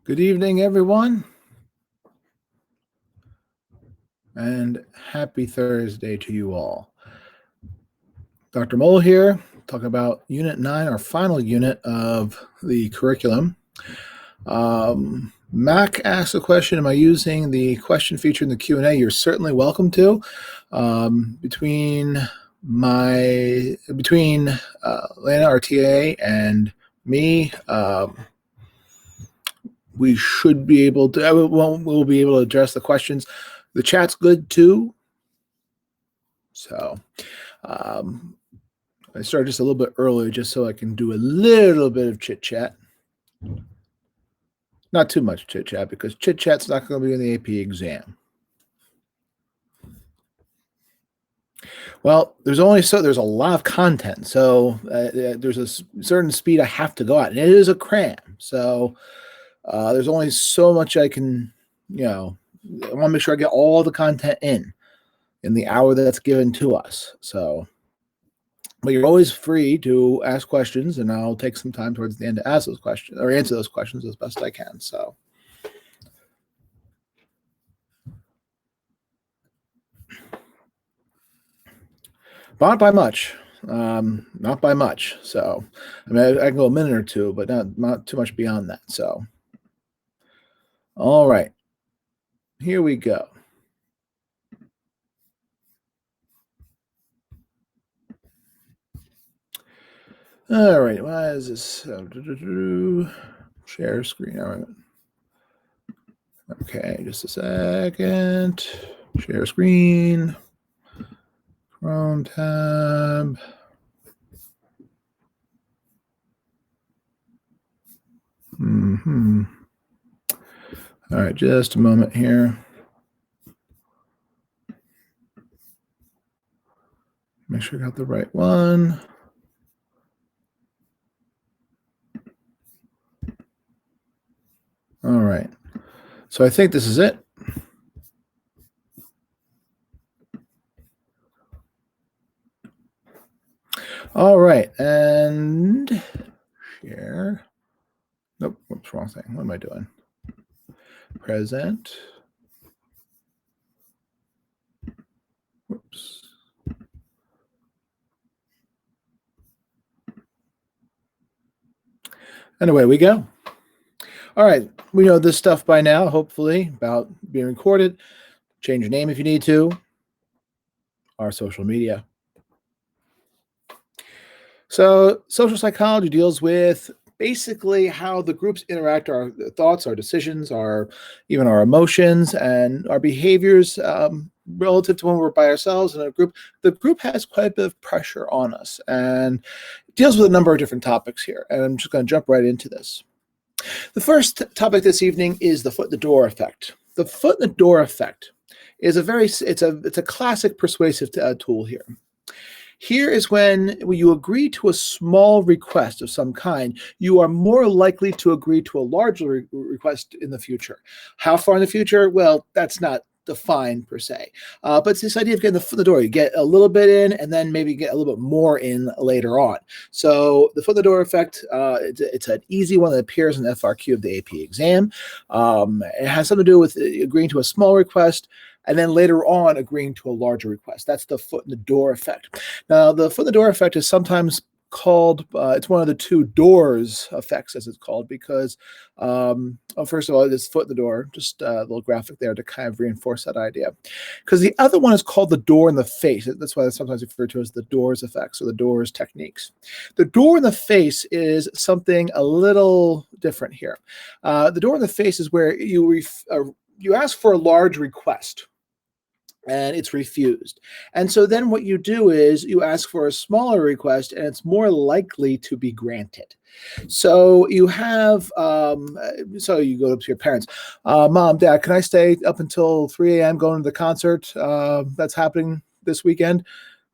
Good evening, everyone, and happy Thursday to you all. Dr. Mole here, talking about Unit 9, our final unit of the curriculum. Mac asked a question, am I using the question feature in the Q&A? You're certainly welcome to. Between Lana, our TA, and me, we should be able to, we'll be able to address the questions. The chat's good too. So I started just a little bit early just so I can do a little bit of chit chat. Not too much chit chat because chit chat's not going to be in the AP exam. Well, there's a lot of content, so there's a certain speed I have to go at, and it is a cram. So there's only so much I can, I want to make sure I get all the content in the hour that's given to us. So, but you're always free to ask questions, and I'll take some time towards the end to ask those questions or answer those questions as best I can. So. But not by much. Not by much. So, I mean, I can go a minute or two, but not too much beyond that. So, all right, here we go. All right, why is this? Share screen. All right. Okay, just a second. Share screen. Chrome tab. All right, just a moment here. Make sure I got the right one. All right. So I think this is it. All right, and share. Nope, whoops, wrong thing. What am I doing? Present. Whoops. And away we go. All right, we know this stuff by now, hopefully, about being recorded. Change your name if you need to. Our social media. So social psychology deals with basically how the groups interact, our thoughts, our decisions, even our emotions, and our behaviors relative to when we're by ourselves in a group. The group has quite a bit of pressure on us and deals with a number of different topics here. And I'm just going to jump right into this. The first topic this evening is the foot in the door effect. The foot in the door effect is it's a classic persuasive tool here. Here is when you agree to a small request of some kind, you are more likely to agree to a larger request in the future. How far in the future? Well, that's not defined per se. But it's this idea of getting the foot in the door. You get a little bit in and then maybe get a little bit more in later on. So the foot in the door effect, it's an easy one that appears in the FRQ of the AP exam. It has something to do with agreeing to a small request and then later on agreeing to a larger request. That's the foot in the door effect. Now, the foot in the door effect is sometimes called, it's one of the two doors effects, as it's called, because, first of all, it's foot in the door, just a little graphic there to kind of reinforce that idea. Because the other one is called the door in the face. That's why it's sometimes referred to as the doors effects or the doors techniques. The door in the face is something a little different here. The door in the face is where you ask for a large request and it's refused. And so then what you do is you ask for a smaller request and it's more likely to be granted. So you have, so you go up to your parents, Mom, Dad, can I stay up until 3 a.m. going to the concert that's happening this weekend?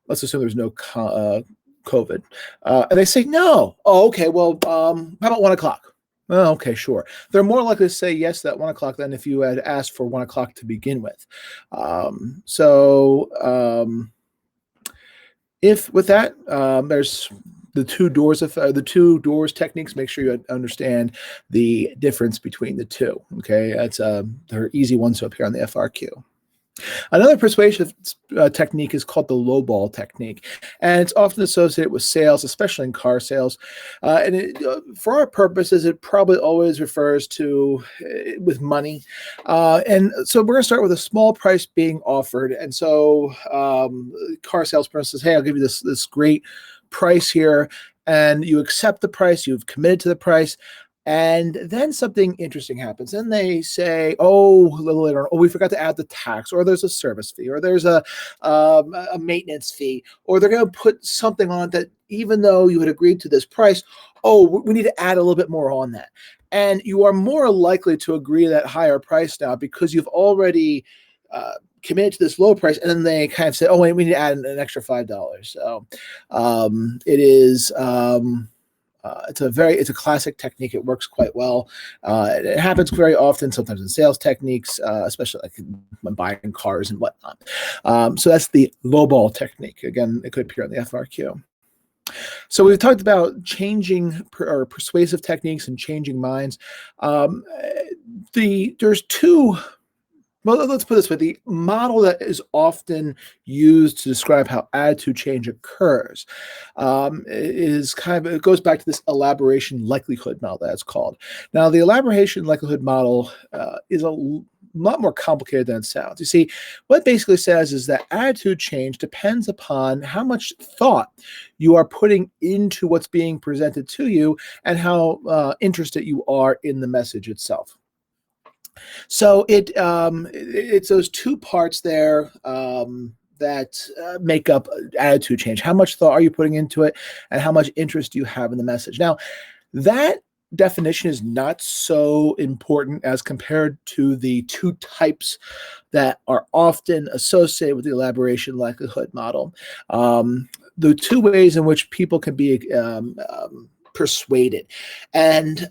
Let's assume there's no COVID. And they say, no. Oh, okay. Well, how about 1 o'clock? Oh, okay, sure. They're more likely to say yes to that 1 o'clock than if you had asked for 1 o'clock to begin with. If with that, there's the two doors techniques. Make sure you understand the difference between the two. Okay, that's they're easy ones to appear on the FRQ. Another persuasive technique is called the lowball technique, and it's often associated with sales, especially in car sales. For our purposes, it probably always refers to with money. And so we're going to start with a small price being offered. And so car salesperson says, hey, I'll give you this great price here. And you accept the price, you've committed to the price. And then something interesting happens. Then they say, oh, a little later on, oh, we forgot to add the tax, or there's a service fee, or there's a maintenance fee, or they're going to put something on that even though you had agreed to this price, oh, we need to add a little bit more on that. And you are more likely to agree to that higher price now because you've already committed to this low price, and then they kind of say, oh, wait, we need to add an extra $5. So it is... it's a classic technique. It works quite well. It happens very often, sometimes in sales techniques, especially like when buying cars and whatnot. So that's the lowball technique. Again, it could appear on the FRQ. So we've talked about changing or persuasive techniques and changing minds. There's two. Well, let's put it this way. The model that is often used to describe how attitude change occurs it goes back to this elaboration likelihood model that's called. Now, the elaboration likelihood model is a lot more complicated than it sounds. You see, what it basically says is that attitude change depends upon how much thought you are putting into what's being presented to you and how interested you are in the message itself. So it's those two parts there that make up attitude change. How much thought are you putting into it, and how much interest do you have in the message? Now, that definition is not so important as compared to the two types that are often associated with the elaboration likelihood model. The two ways in which people can be persuaded. And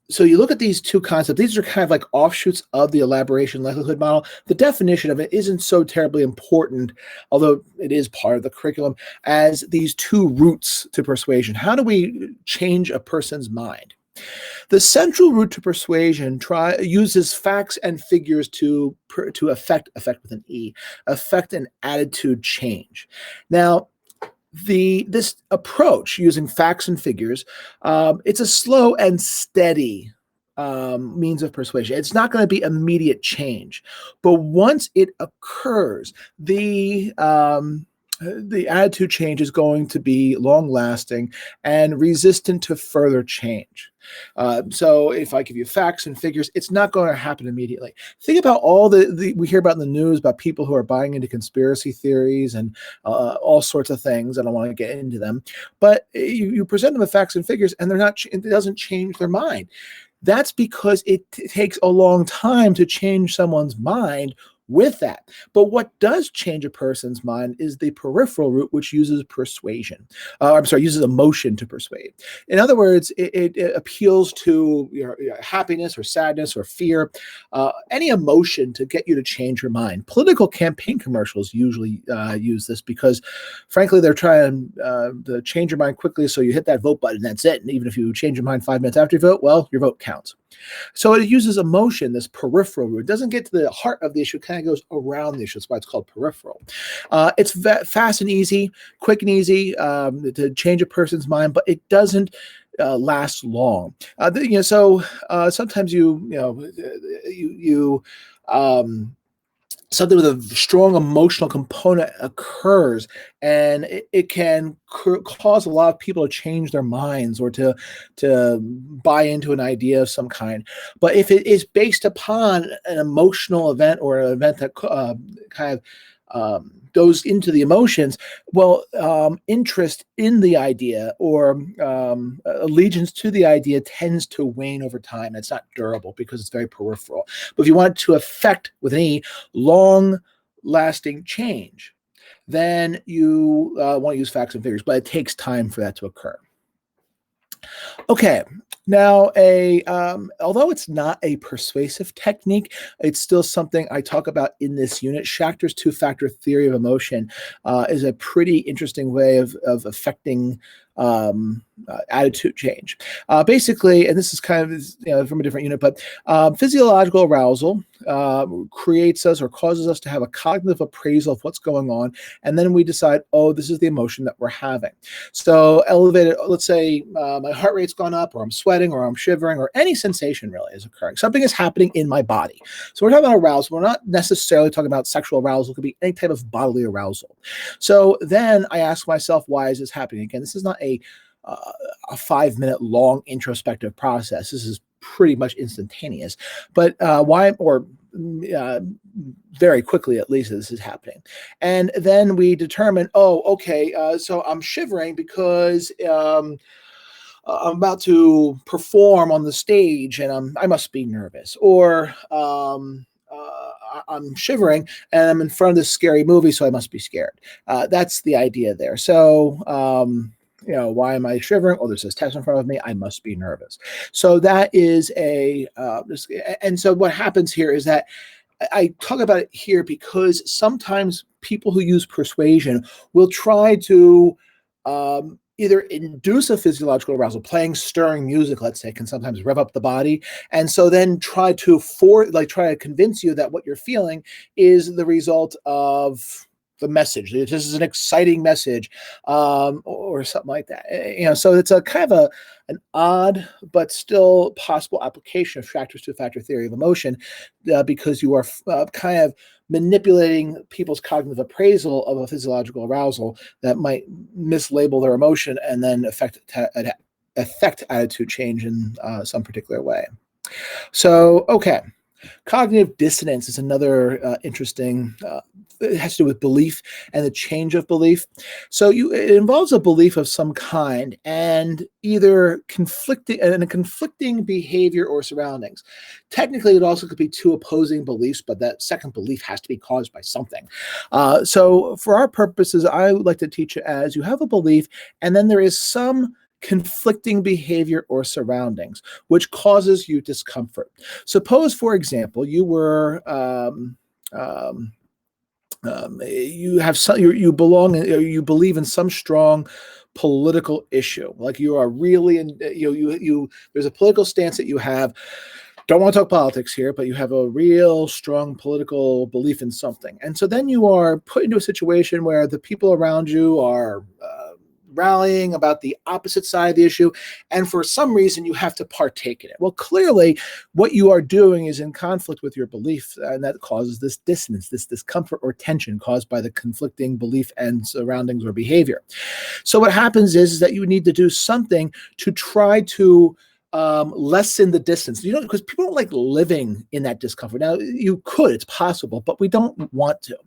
so you look at these two concepts. These are kind of like offshoots of the elaboration likelihood model. The definition of it isn't so terribly important, although it is part of the curriculum, as these two roots to persuasion. How do we change a person's mind? The central route to persuasion uses facts and figures to affect with an E, affect an attitude change. Now, this approach using facts and figures, it's a slow and steady means of persuasion. It's not going to be immediate change, but once it occurs, the attitude change is going to be long-lasting and resistant to further change. So if I give you facts and figures, it's not going to happen immediately. Think about all we hear about in the news about people who are buying into conspiracy theories and all sorts of things. I don't want to get into them, but you present them with facts and figures, and it doesn't change their mind. That's because it takes a long time to change someone's mind with that. But what does change a person's mind is the peripheral route, which uses persuasion. Uses emotion to persuade. In other words, it appeals to your happiness or sadness or fear, any emotion to get you to change your mind. Political campaign commercials usually use this because, frankly, they're trying to change your mind quickly. So you hit that vote button, that's it. And even if you change your mind 5 minutes after you vote, well, your vote counts. So it uses emotion, this peripheral route. It doesn't get to the heart of the issue. It kind of goes around the issue. That's why it's called peripheral. It's fast and easy, quick and easy to change a person's mind, but it doesn't last long. Sometimes something with a strong emotional component occurs, and it can cause a lot of people to change their minds or to buy into an idea of some kind. But if it is based upon an emotional event or an event that goes into the emotions, well, interest in the idea or allegiance to the idea tends to wane over time. It's not durable because it's very peripheral. But if you want to affect with any long-lasting change, then you want to use facts and figures, but it takes time for that to occur. Okay. Now, although it's not a persuasive technique, it's still something I talk about in this unit. Schachter's two-factor theory of emotion is a pretty interesting way of affecting attitude change. Basically, and this is kind of from a different unit, but physiological arousal creates us or causes us to have a cognitive appraisal of what's going on, and then we decide, oh, this is the emotion that we're having. So elevated, let's say my heart rate's gone up, or I'm sweating, or I'm shivering, or any sensation really is occurring. Something is happening in my body. So we're talking about arousal. We're not necessarily talking about sexual arousal. It could be any type of bodily arousal. So then I ask myself, why is this happening? Again, this is not a 5-minute long introspective process. This is pretty much instantaneous. But why, or very quickly at least, this is happening. And then we determine, oh, okay, so I'm shivering because I'm about to perform on the stage and I must be nervous. Or I'm shivering and I'm in front of this scary movie, so I must be scared. That's the idea there. So, why am I shivering? Oh, there's this test in front of me. I must be nervous. So that is and so what happens here is that I talk about it here because sometimes people who use persuasion will try to either induce a physiological arousal. Playing stirring music, let's say, can sometimes rev up the body, and so then try to convince you that what you're feeling is the result of the message. This is an exciting message, or something like that. So it's a kind of an odd but still possible application of Schachter's two-factor theory of emotion, because you are kind of manipulating people's cognitive appraisal of a physiological arousal that might mislabel their emotion and then affect attitude change in some particular way. So, okay. Cognitive dissonance is another interesting, it has to do with belief and the change of belief. So it involves a belief of some kind and either conflicting behavior or surroundings. Technically, it also could be two opposing beliefs, but that second belief has to be caused by something. So for our purposes, I would like to teach it as you have a belief and then there is some conflicting behavior or surroundings, which causes you discomfort. Suppose, for example, you were you have some, you belong, or you believe in some strong political issue, like you are really in, there's a political stance that you have. Don't want to talk politics here, but you have a real strong political belief in something, and so then you are put into a situation where the people around you are rallying about the opposite side of the issue, and for some reason you have to partake in it. Well, clearly what you are doing is in conflict with your belief, and that causes this dissonance, this discomfort or tension caused by the conflicting belief and surroundings or behavior. So what happens is that you need to do something to try to lessen the distance, because people don't like living in that discomfort. Now, you could, it's possible, but we don't want to.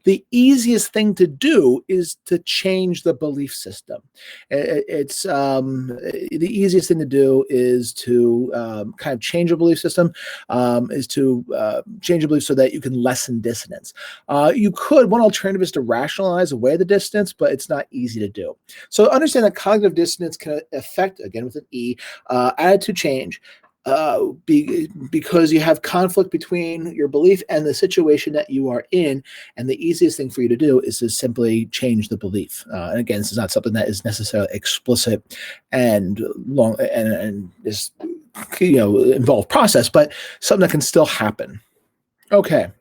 The easiest thing to do is to change the belief system. It's the easiest thing to do is to kind of change a belief system, is to change a belief so that you can lessen dissonance. One alternative is to rationalize away the dissonance, but it's not easy to do. So understand that cognitive dissonance can affect, again with an E, attitude change, because you have conflict between your belief and the situation that you are in, and the easiest thing for you to do is to simply change the belief. And again, this is not something that is necessarily explicit and long and is involved process, but something that can still happen. Okay.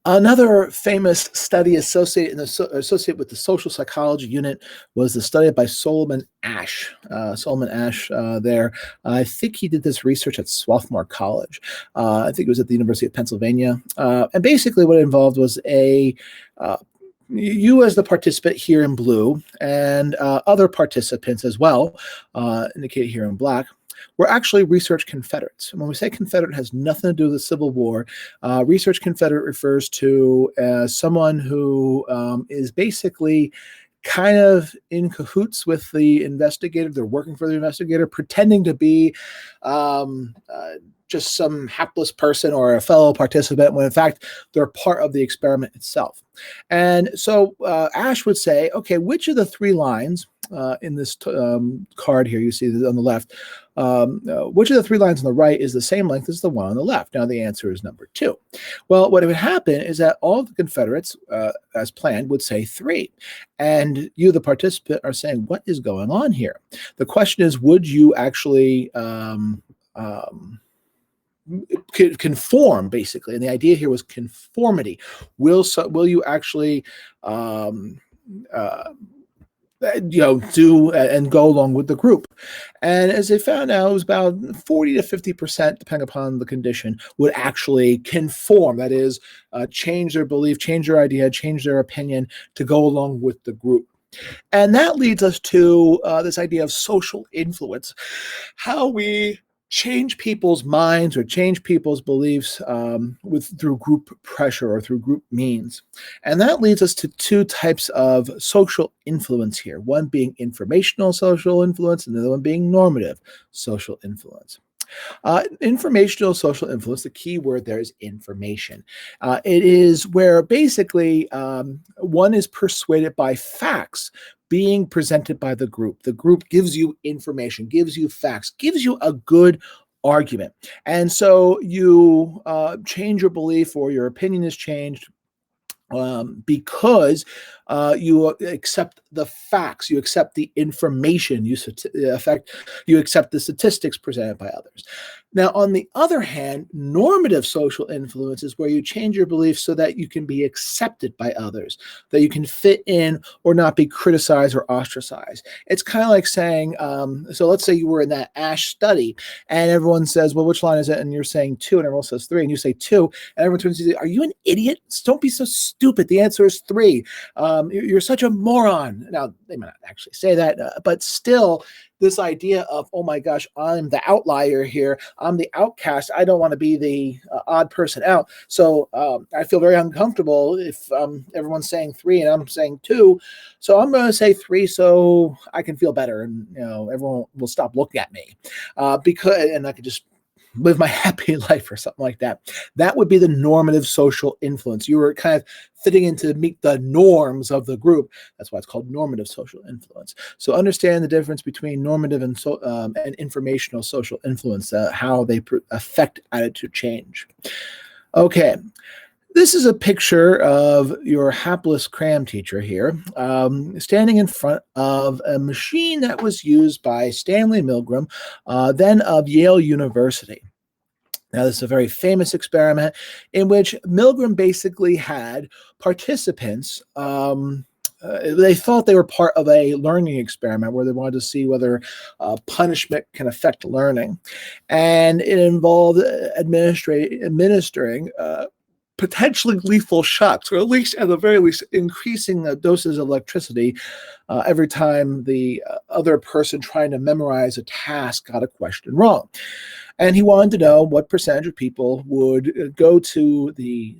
Another famous study associated with the social psychology unit was the study by Solomon Asch. There. I think he did this research at Swarthmore College. I think it was at the University of Pennsylvania. And basically what it involved was you as the participant here in blue and other participants as well, indicated here in black, were actually research Confederates. And when we say Confederate, it has nothing to do with the Civil War. Research Confederate refers to someone who is basically kind of in cahoots with the investigator. They're working for the investigator, pretending to be just some hapless person or a fellow participant, when in fact they're part of the experiment itself. And so Asch would say, okay, which of the three lines in this card here, you see that on the left, which of the three lines on the right is the same length as the one on the left? Now the answer is number 2. Well, what would happen is that all of the Confederates, as planned, would say 3. And you, the participant, are saying, what is going on here? The question is, would you actually conform, basically? And the idea here was conformity. Will you actually do and go along with the group? And as they found out, it was about 40 to 50%, depending upon the condition, would actually conform. That is, change their belief, change their idea, change their opinion to go along with the group. And that leads us to this idea of social influence, how we change people's minds or change people's beliefs through group pressure or through group means. And that leads us to 2 types of social influence here, one being informational social influence and the other one being normative social influence. Informational social influence, the key word there is information. It is where basically one is persuaded by facts being presented by the group. The group gives you information, gives you facts, gives you a good argument. And so you change your belief or your opinion is changed because you accept the facts, you accept the information, you accept the statistics presented by others. Now, on the other hand, normative social influence is where you change your beliefs so that you can be accepted by others, that you can fit in or not be criticized or ostracized. It's kind of like saying, so let's say you were in that Asch study and everyone says, well, which line is it? And you're saying 2 and everyone says 3 and you say 2 and everyone turns to you, are you an idiot? Don't be so stupid. The answer is 3. You're such a moron. Now, they might not actually say that, but still, this idea of, oh my gosh, I'm the outlier here. I'm the outcast. I don't want to be the odd person out. So I feel very uncomfortable if everyone's saying 3 and I'm saying 2. So I'm going to say 3 so I can feel better and everyone will stop looking at me and I could just live my happy life or something like that. That would be the normative social influence. You were kind of fitting in to meet the norms of the group. That's why it's called normative social influence. So understand the difference between normative and informational social influence, how they affect attitude change. Okay. This is a picture of your hapless Cram teacher here, standing in front of a machine that was used by Stanley Milgram, then of Yale University. Now, this is a very famous experiment in which Milgram basically had participants. They thought they were part of a learning experiment where they wanted to see whether punishment can affect learning. And it involved administering potentially lethal shocks, or at least, at the very least, increasing the doses of electricity every time the other person trying to memorize a task got a question wrong. And he wanted to know what percentage of people would go to the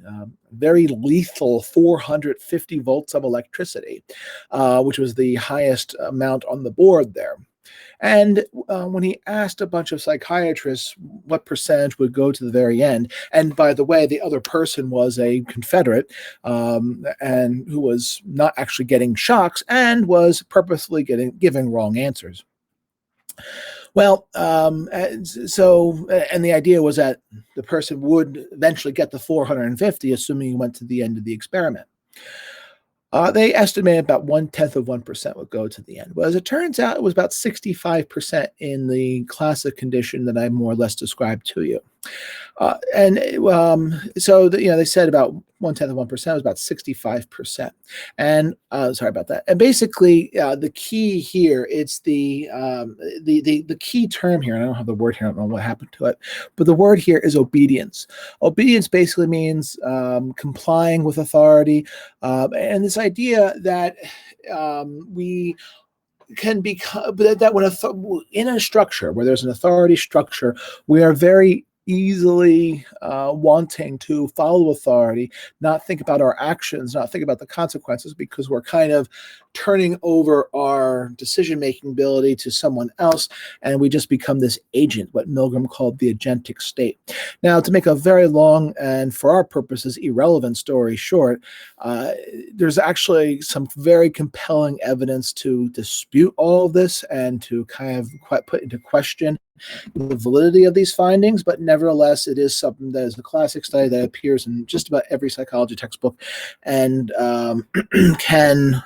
very lethal 450 volts of electricity, which was the highest amount on the board there. And when he asked a bunch of psychiatrists what percentage would go to the very end, and by the way, the other person was a Confederate and who was not actually getting shocks and was purposely giving wrong answers. Well, and the idea was that the person would eventually get the 450, assuming he went to the end of the experiment. They estimated about 0.1% would go to the end. Well, as it turns out, it was about 65% in the classic condition that I more or less described to you. So they said about 0.1% was about 65%. And sorry about that. And basically, the key here, it's the key term here. And I don't have the word here. I don't know what happened to it. But the word here is obedience. Obedience basically means complying with authority. And this idea that we can become, that when in a structure where there's an authority structure, we are very easily wanting to follow authority, not think about our actions, not think about the consequences, because we're kind of turning over our decision-making ability to someone else, and we just become this agent, what Milgram called the agentic state. Now, to make a very long and, for our purposes, irrelevant story short, there's actually some very compelling evidence to dispute all of this and to kind of put into question the validity of these findings, but nevertheless, it is something that is a classic study that appears in just about every psychology textbook and can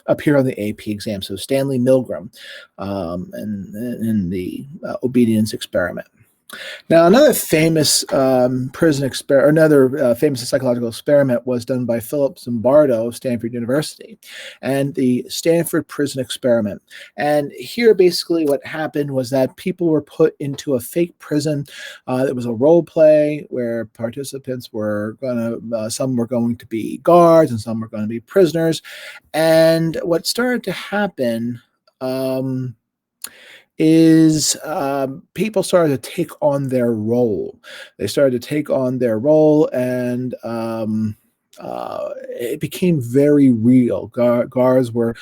appear on the AP exam. So Stanley Milgram in the obedience experiment. Now, another famous famous psychological experiment was done by Philip Zimbardo of Stanford University, and the Stanford Prison Experiment. And here, basically, what happened was that people were put into a fake prison. It was a role play where participants were some were going to be guards and some were going to be prisoners. And what started to happen is people started to take on their role. They started to take on their role, and it became very real.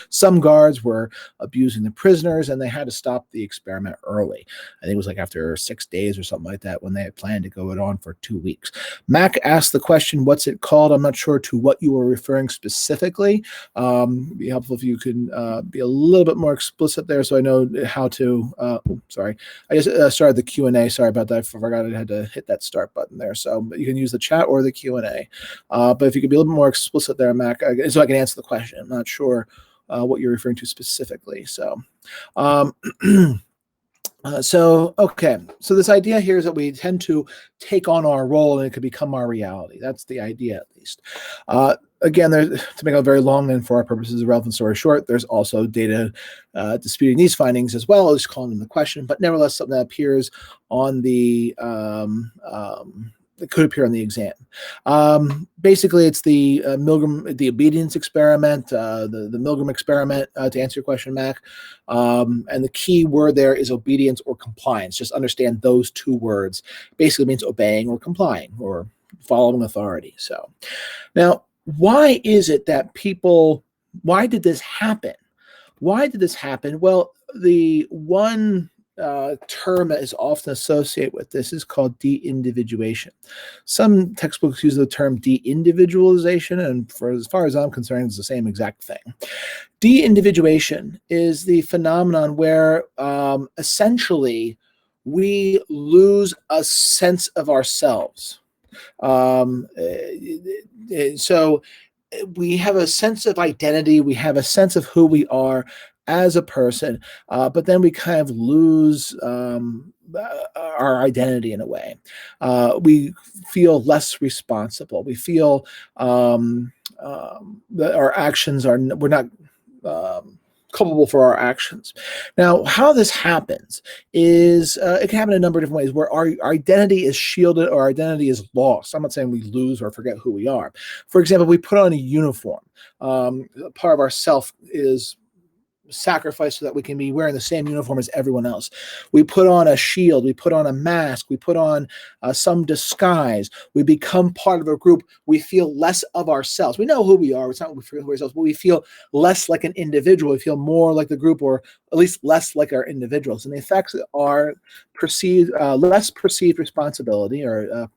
Some guards were abusing the prisoners, and they had to stop the experiment early. I think it was like after 6 days or something like that, when they had planned to go it on for 2 weeks. Mac asked the question, "What's it called?" I'm not sure to what you were referring specifically. It'd be helpful if you could be a little bit more explicit there, so I know how to. Sorry, I just started the Q&A. Sorry about that. I forgot I had to hit that start button there. So you can use the chat or the Q&A. But if you could be a little bit more explicit there, Mac, so I can answer the question. I'm not sure what you're referring to specifically. So, okay. So this idea here is that we tend to take on our role and it could become our reality. That's the idea, at least. Again, to make a very long and, for our purposes, a relevant story short, there's also data disputing these findings as well as calling them the question, but nevertheless something that appears on the it could appear on the exam. Basically, it's the Milgram, the obedience experiment, the Milgram experiment, to answer your question, Mac. And the key word there is obedience or compliance. Just understand those two words. Basically means obeying or complying or following authority. So now, why is it that why did this happen? Why did this happen? Well, the one term that is often associated with this is called de-individuation. Some textbooks use the term de-individualization, and as far as I'm concerned, it's the same exact thing. De-individuation is the phenomenon where essentially we lose a sense of ourselves. So we have a sense of identity, we have a sense of who we are as a person, but then we kind of lose our identity in a way. We feel less responsible. We feel that our actions we're not culpable for our actions. Now, how this happens is it can happen in a number of different ways, where our identity is shielded or our identity is lost. I'm not saying we lose or forget who we are. For example, we put on a uniform. Part of our self is sacrifice so that we can be wearing the same uniform as everyone else. We put on a shield, we put on a mask, we put on some disguise, we become part of a group, we feel less of ourselves. We know who we are, it's not what we feel who ourselves, but we feel less like an individual, we feel more like the group, or at least less like our individuals. And the effects are less perceived responsibility, or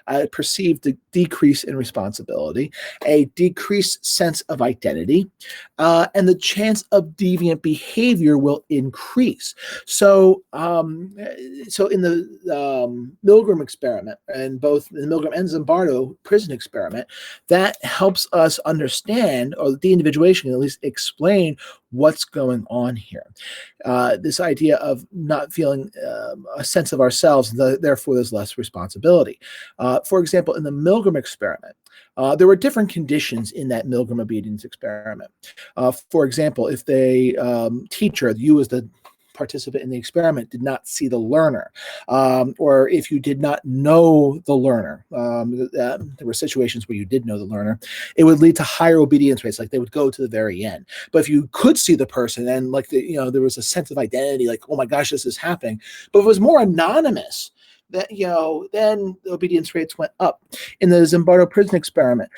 a perceived decrease in responsibility, a decreased sense of identity, and the chance of deviant behavior will increase. So, in the Milgram experiment, and both the Milgram and Zimbardo prison experiment, that helps us understand, or de-individuation can at least explain what's going on here. This idea of not feeling a sense of ourselves, therefore there's less responsibility. For example, in the Milgram experiment, there were different conditions in that Milgram obedience experiment. For example, if the teacher, you as the participant in the experiment, did not see the learner, or if you did not know the learner, there were situations where you did know the learner, it would lead to higher obedience rates, like they would go to the very end. But if you could see the person and there was a sense of identity, like, oh my gosh, this is happening. But if it was more anonymous, that, then the obedience rates went up. In the Stanford Prison Experiment,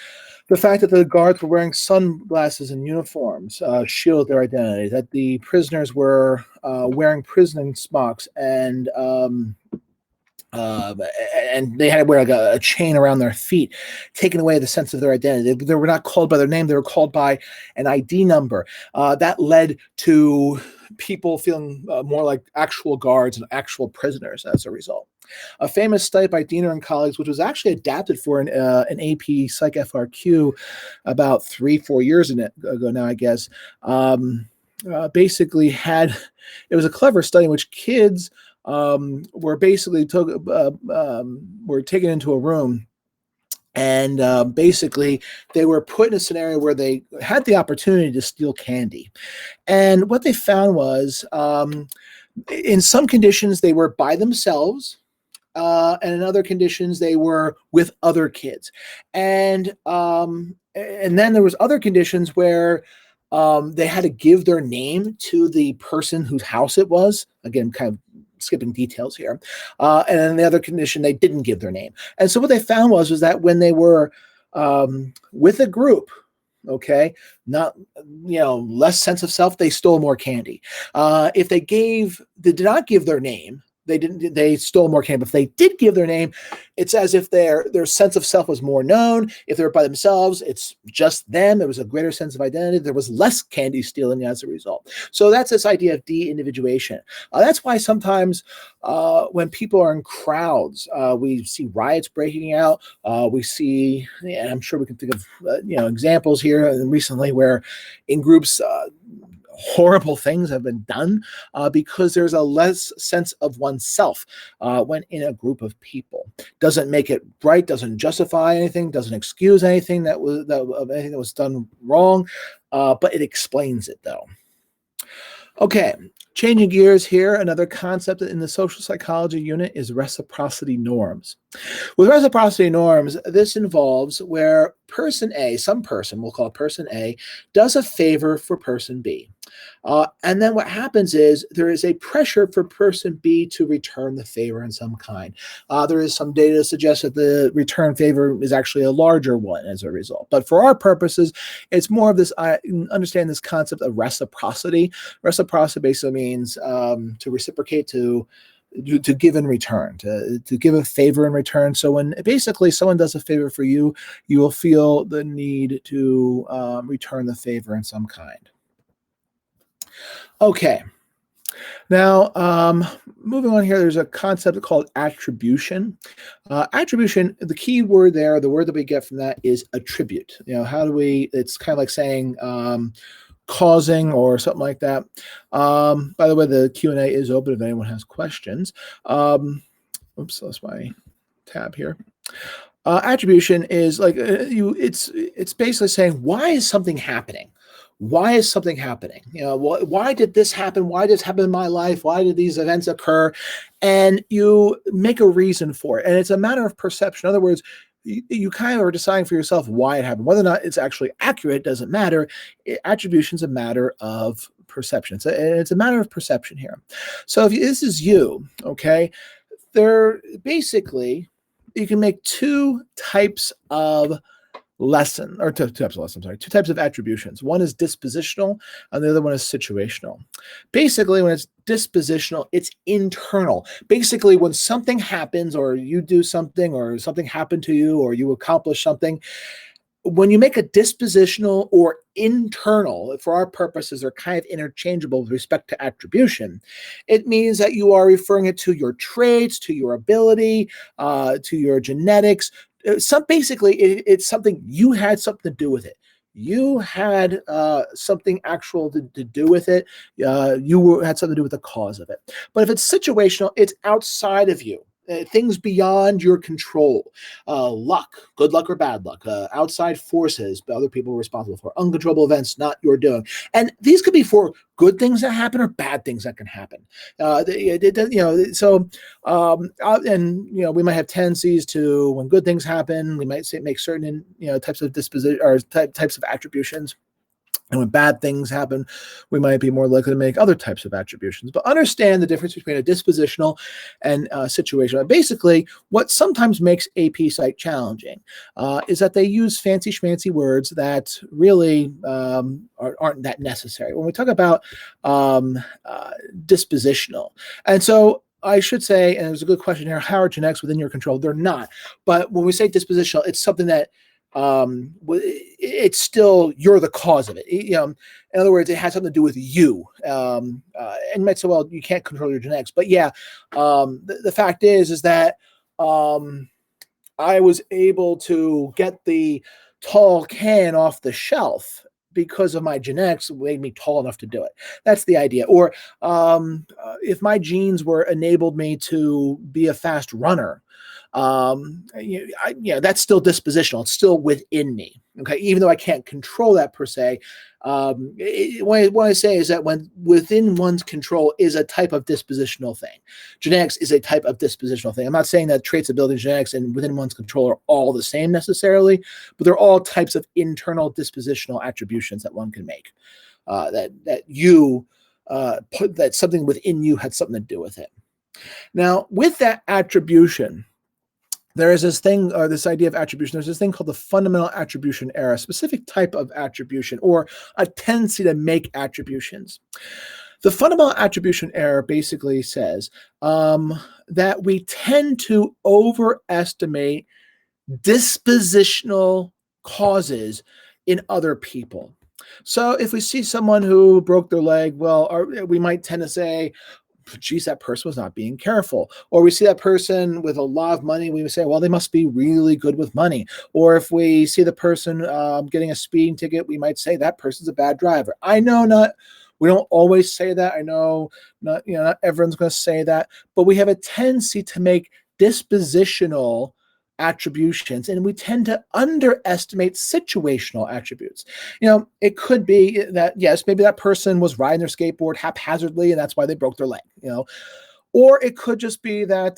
the fact that the guards were wearing sunglasses and uniforms shielded their identity, that the prisoners were wearing prison smocks and they had to wear like a chain around their feet, taking away the sense of their identity. They were not called by their name; they were called by an ID number. That led to people feeling more like actual guards and actual prisoners as a result. A famous study by Diener and colleagues, which was actually adapted for an AP Psych FRQ about 3-4 years ago now, I guess, basically it was a clever study in which kids were basically were taken into a room, and basically they were put in a scenario where they had the opportunity to steal candy. And what they found was, in some conditions they were by themselves, and in other conditions they were with other kids, and then there was other conditions where they had to give their name to the person whose house it was. Again, kind of skipping details here. And in the other condition, they didn't give their name. And so what they found was that when they were with a group, okay, not, less sense of self, they stole more candy. If they did not give their name, they stole more candy. But if they did give their name, it's as if their sense of self was more known. If they were by themselves, it's just them. There was a greater sense of identity. There was less candy stealing as a result. So that's this idea of de-individuation. That's why sometimes when people are in crowds, we see riots breaking out. We see, and I'm sure we can think of examples here recently where in groups, horrible things have been done because there's a less sense of oneself when in a group of people. Doesn't make it right, doesn't justify anything, doesn't excuse anything that was done wrong, but it explains it though. Okay, changing gears here, another concept in the social psychology unit is reciprocity norms. With reciprocity norms, this involves where person A, some person, we'll call it person A, does a favor for person B. And then what happens is there is a pressure for person B to return the favor in some kind. There is some data to suggest that the return favor is actually a larger one as a result. But for our purposes, it's more of this, understand this concept of reciprocity. Reciprocity basically means to reciprocate, to give in return, to give a favor in return. So when basically someone does a favor for you, you will feel the need to return the favor in some kind. Okay. Now, moving on here, there's a concept called attribution. Attribution, the key word there, the word that we get from that is attribute. It's kind of like saying causing or something like that. By the way, the Q&A is open if anyone has questions. Oops, that's my tab here. Attribution is like it's basically saying, why is something happening? Why is something happening? Why did this happen? Why did this happen in my life? Why did these events occur? And you make a reason for it. And it's a matter of perception. In other words, you kind of are deciding for yourself why it happened. Whether or not it's actually accurate doesn't matter. Attribution is a matter of perception. It's a matter of perception here. So if this is you, okay, basically you can make two types of two types of attributions. One is dispositional and the other one is situational. Basically, when it's dispositional, it's internal. Basically, when something happens or you do something or something happened to you or you accomplish something, when you make a dispositional or internal, for our purposes, they're kind of interchangeable with respect to attribution. It means that you are referring it to your traits, to your ability, to your genetics. Basically, it's something you had something to do with it. You had something actual to do with it. You had something to do with the cause of it. But if it's situational, it's outside of you. Things beyond your control, luck, good luck or bad luck, outside forces, other people are responsible for, uncontrollable events, not your doing. And these could be for good things that happen or bad things that can happen. We might have tendencies to, when good things happen, we might make certain types of disposition or types of attributions. And when bad things happen, we might be more likely to make other types of attributions. But understand the difference between a dispositional and situational. Basically, what sometimes makes AP Psych challenging is that they use fancy schmancy words that really aren't that necessary. When we talk about dispositional, and so I should say, and there's a good question here, how are genetics within your control? They're not. But when we say dispositional, it's something that it's still, you're the cause of it. In other words, it has something to do with you. And you might say, well, you can't control your genetics. But yeah, the fact is that I was able to get the tall can off the shelf because of my genetics made me tall enough to do it. That's the idea. Or if my genes were enabled me to be a fast runner, that's still dispositional. It's still within me. Okay, even though I can't control that per se. What I say is that when within one's control is a type of dispositional thing. Genetics is a type of dispositional thing. I'm not saying that traits, ability, genetics, and within one's control are all the same necessarily, but they're all types of internal dispositional attributions that one can make. That you put, that something within you had something to do with it. Now, with that attribution, there is this thing, or this idea of attribution, there's this thing called the fundamental attribution error, a specific type of attribution or a tendency to make attributions. The fundamental attribution error basically says that we tend to overestimate dispositional causes in other people. So if we see someone who broke their leg, well, we might tend to say, geez, that person was not being careful. Or we see that person with a lot of money, we would say, well, they must be really good with money. Or if we see the person getting a speeding ticket, we might say that person's a bad driver. I know we don't always say that. I know not everyone's going to say that, but we have a tendency to make dispositional attributions, and we tend to underestimate situational attributes. It could be that, yes, maybe that person was riding their skateboard haphazardly and that's why they broke their leg, or it could just be that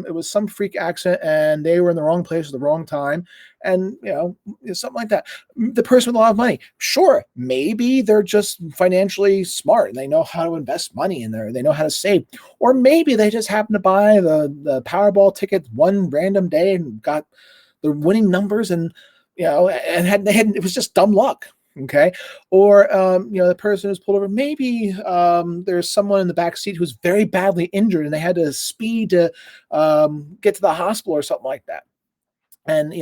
it was some freak accident and they were in the wrong place at the wrong time, and something like that. The person with a lot of money, sure, maybe they're just financially smart and they know how to invest money in there, they know how to save, or maybe they just happen to buy the Powerball ticket one random day and got the winning numbers, and it was just dumb luck. Okay. Or, the person who's pulled over, maybe there's someone in the back seat who's very badly injured and they had to speed to get to the hospital or something like that. And,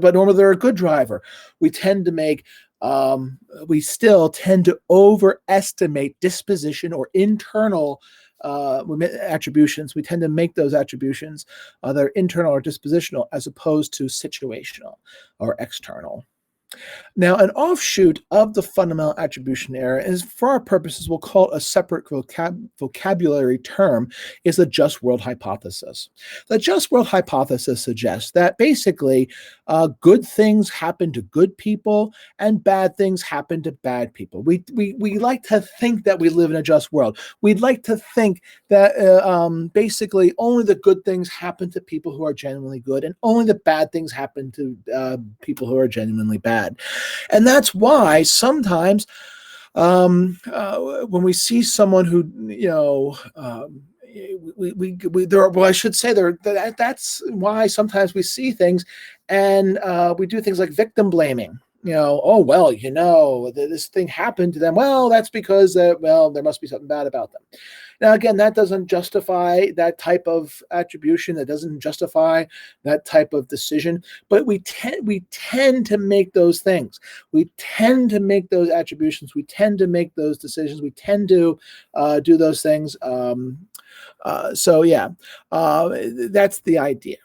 but normally they're a good driver. We tend to make, we still tend to overestimate disposition or internal attributions. We tend to make those attributions that are internal or dispositional as opposed to situational or external. Now, an offshoot of the fundamental attribution error is, for our purposes, we'll call it a separate vocabulary term, is the just world hypothesis. The just world hypothesis suggests that basically good things happen to good people and bad things happen to bad people. We like to think that we live in a just world. We'd like to think that basically only the good things happen to people who are genuinely good and only the bad things happen to people who are genuinely bad. And that's why sometimes when we see someone who, that's why sometimes we see things and we do things like victim blaming. Oh, well, this thing happened to them. Well, that's because, there must be something bad about them. Now, again, that doesn't justify that type of attribution. That doesn't justify that type of decision. But we tend to make those things. We tend to make those attributions. We tend to make those decisions. We tend to do those things. That's the idea.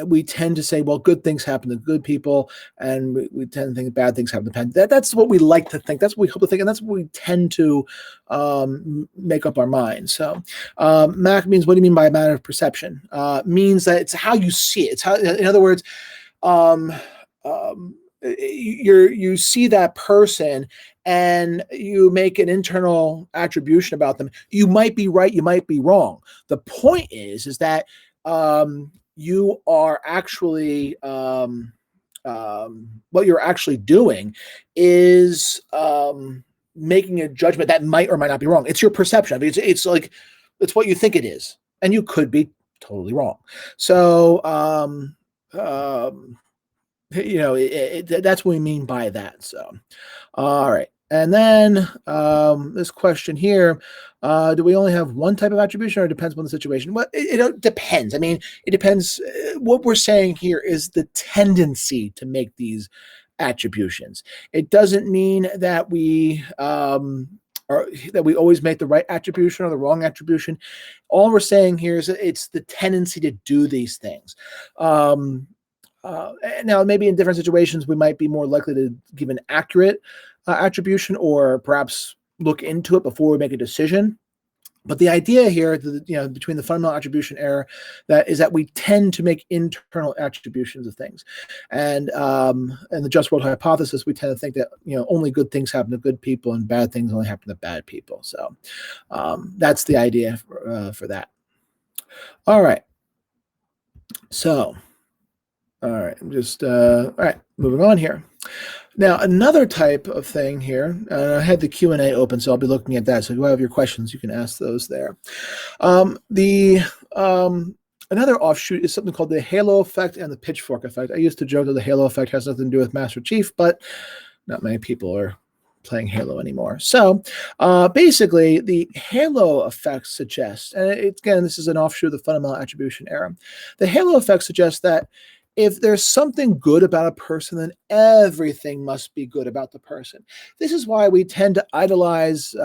We tend to say, well, good things happen to good people, and we tend to think bad things happen to bad. That's what we like to think. That's what we hope to think, and that's what we tend to make up our minds. So, Mac means, what do you mean by a matter of perception? Means that it's how you see it. It's how, in other words, you see that person and you make an internal attribution about them. You might be right, you might be wrong. The point is that you are actually what you're actually doing is making a judgment that might or might not be wrong. It's your perception. I mean, it's like it's what you think it is, and you could be totally wrong. So that's what we mean by that. So, all right. And then this question here, do we only have one type of attribution, or it depends on the situation? Well, it depends. I mean, it depends. What we're saying here is the tendency to make these attributions. It doesn't mean that we always make the right attribution or the wrong attribution. All we're saying here is that it's the tendency to do these things. Now, maybe in different situations, we might be more likely to give an accurate attribution, or perhaps look into it before we make a decision. But the idea here, between the fundamental attribution error, that we tend to make internal attributions of things, and the just world hypothesis, we tend to think that only good things happen to good people and bad things only happen to bad people. So that's the idea for that. All right. So. All right, I'm just all right, moving on here. Now, another type of thing here, I had the Q&A open, so I'll be looking at that. So if you have your questions, you can ask those there. Another offshoot is something called the halo effect and the pitchfork effect. I used to joke that the halo effect has nothing to do with Master Chief, but not many people are playing Halo anymore. So basically, the halo effect suggests, and again, this is an offshoot of the fundamental attribution error. The halo effect suggests that if there's something good about a person, then everything must be good about the person. This is why we tend to idolize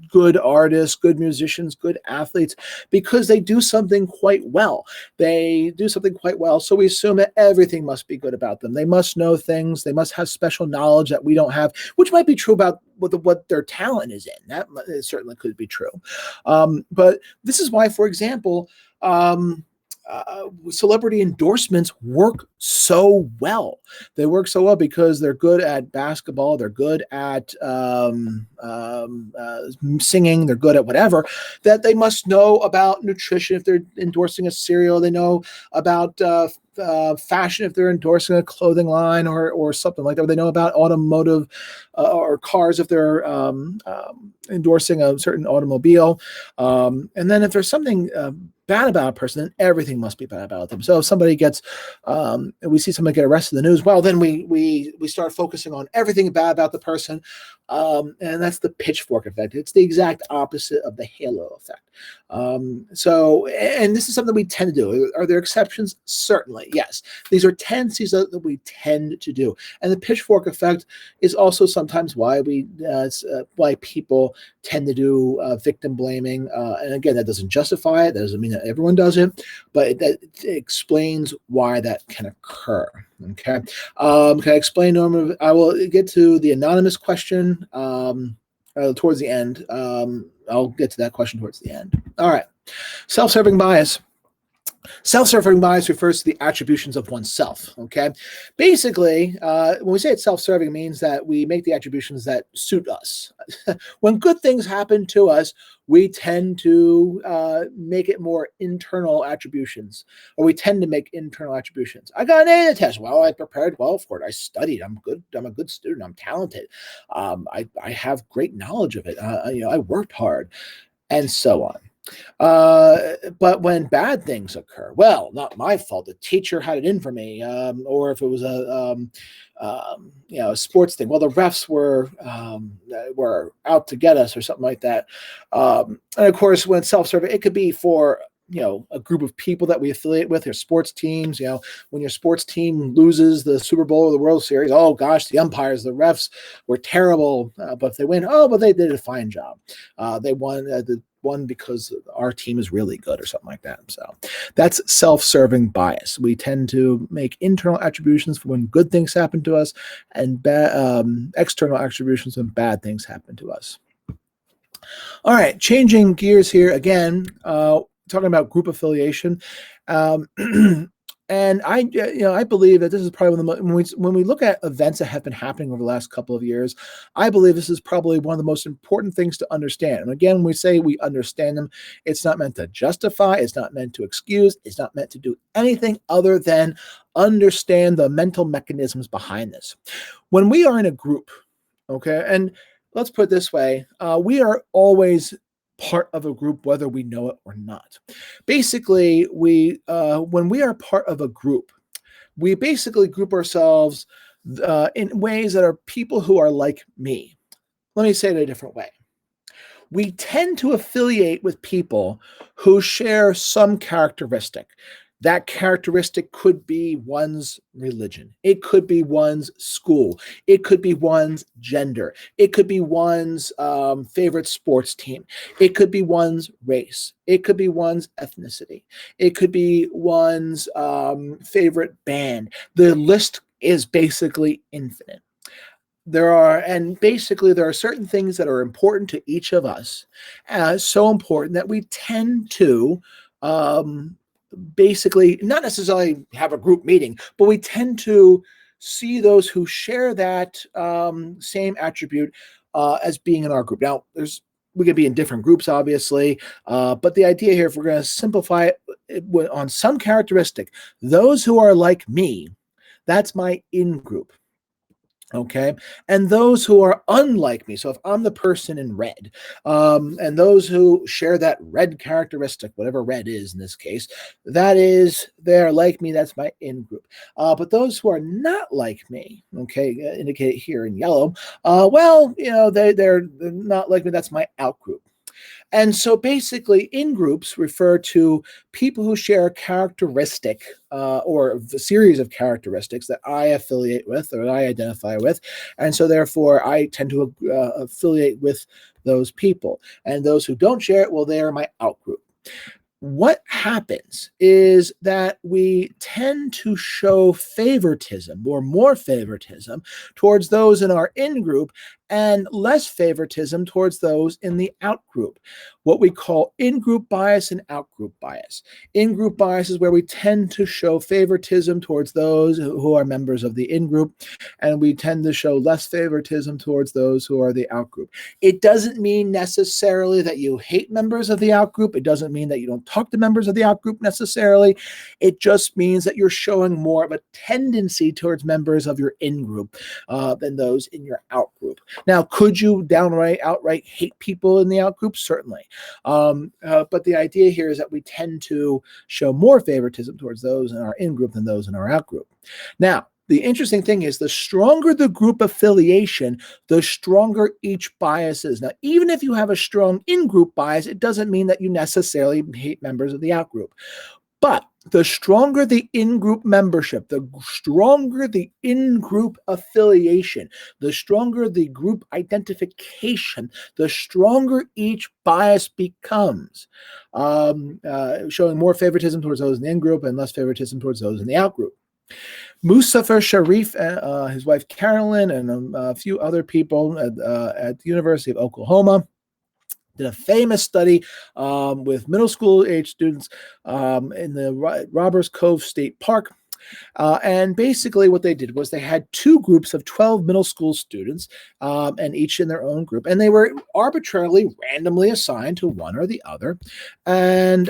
good artists, good musicians, good athletes, because they do something quite well. So we assume that everything must be good about them. They must know things. They must have special knowledge that we don't have, which might be true about what their talent is in. That certainly could be true. But this is why, for example, celebrity endorsements work so well. They work so well because they're good at basketball, they're good at singing, they're good at whatever, that they must know about nutrition if they're endorsing a cereal, they know about fashion if they're endorsing a clothing line or something like that. They know about automotive or cars if they're endorsing a certain automobile. And then if there's something bad about a person, then everything must be bad about them. So if somebody gets, we see somebody get arrested in the news, well, then we start focusing on everything bad about the person. And that's the pitchfork effect. It's the exact opposite of the halo effect. And this is something we tend to do. Are there exceptions? Certainly, yes. These are tendencies that we tend to do. And the pitchfork effect is also sometimes why why people tend to do victim blaming. And again, that doesn't justify it. That doesn't mean that everyone does it, but it explains why that can occur. Okay. Can I explain normative? I will get to the anonymous question towards the end. I'll get to that question towards the end. All right. Self-serving bias. Self-serving bias refers to the attributions of oneself, okay? Basically, when we say it's self-serving, it means that we make the attributions that suit us. When good things happen to us, we tend to make it more internal attributions, or we tend to make internal attributions. I got an A in the test. Well, I prepared well for it. I studied. I'm good. I'm a good student. I'm talented. I have great knowledge of it. I worked hard, and so on. But when bad things occur, well, not my fault. The teacher had it in for me, or if it was a sports thing. Well, the refs were out to get us, or something like that. And of course, when self-serving, it could be for a group of people that we affiliate with, or sports teams. When your sports team loses the Super Bowl or the World Series, oh gosh, the umpires, the refs were terrible. But if they win, oh, but they did a fine job. They won because our team is really good, or something like that. So that's self-serving bias. We tend to make internal attributions for when good things happen to us, and external attributions when bad things happen to us. All right, changing gears here again, talking about group affiliation. And I believe that this is probably one of the when we look at events that have been happening over the last couple of years, I believe this is probably one of the most important things to understand. And again, when we say we understand them, it's not meant to justify, it's not meant to excuse, it's not meant to do anything other than understand the mental mechanisms behind this. When we are in a group, okay, and let's put it this way, we are always part of a group, whether we know it or not. Basically, when we are part of a group, we basically group ourselves in ways that are people who are like me. Let me say it a different way. We tend to affiliate with people who share some characteristic. That characteristic could be one's religion. It could be one's school. It could be one's gender. It could be one's favorite sports team. It could be one's race. It could be one's ethnicity. It could be one's favorite band. The list is basically infinite. There are certain things that are important to each of us, so important that we tend to basically not necessarily have a group meeting, but we tend to see those who share that same attribute as being in our group. Now, we could be in different groups, obviously, but the idea here, if we're going to simplify it on some characteristic, those who are like me, that's my in-group. Okay. And those who are unlike me. So if I'm the person in red, and those who share that red characteristic, whatever red is in this case, they're like me. That's my in group. But those who are not like me, okay, indicated here in yellow, they're not like me. That's my out group. And so basically, in-groups refer to people who share a characteristic or a series of characteristics that I affiliate with or that I identify with. And so therefore, I tend to affiliate with those people. And those who don't share it, well, they are my out-group. What happens is that we tend to show favoritism or more favoritism towards those in our in-group and less favoritism towards those in the out-group. What we call in-group bias and out-group bias. In-group bias is where we tend to show favoritism towards those who are members of the in-group, and we tend to show less favoritism towards those who are the out-group. It doesn't mean necessarily that you hate members of the out-group. It doesn't mean that you don't talk to members of the out-group necessarily. It just means that you're showing more of a tendency towards members of your in-group than those in your out-group. Now, could you outright hate people in the out-group? Certainly. But the idea here is that we tend to show more favoritism towards those in our in-group than those in our out-group. Now, the interesting thing is the stronger the group affiliation, the stronger each bias is. Now, even if you have a strong in-group bias, it doesn't mean that you necessarily hate members of the out-group. But the stronger the in-group membership, the stronger the in-group affiliation, the stronger the group identification, the stronger each bias becomes, showing more favoritism towards those in the in-group and less favoritism towards those in the out-group. Mustafa Sharif, his wife Carolyn, and a few other people at the University of Oklahoma did a famous study with middle school age students in the Robbers Cove State Park. And basically what they did was they had two groups of 12 middle school students, and each in their own group. And they were arbitrarily, randomly assigned to one or the other. And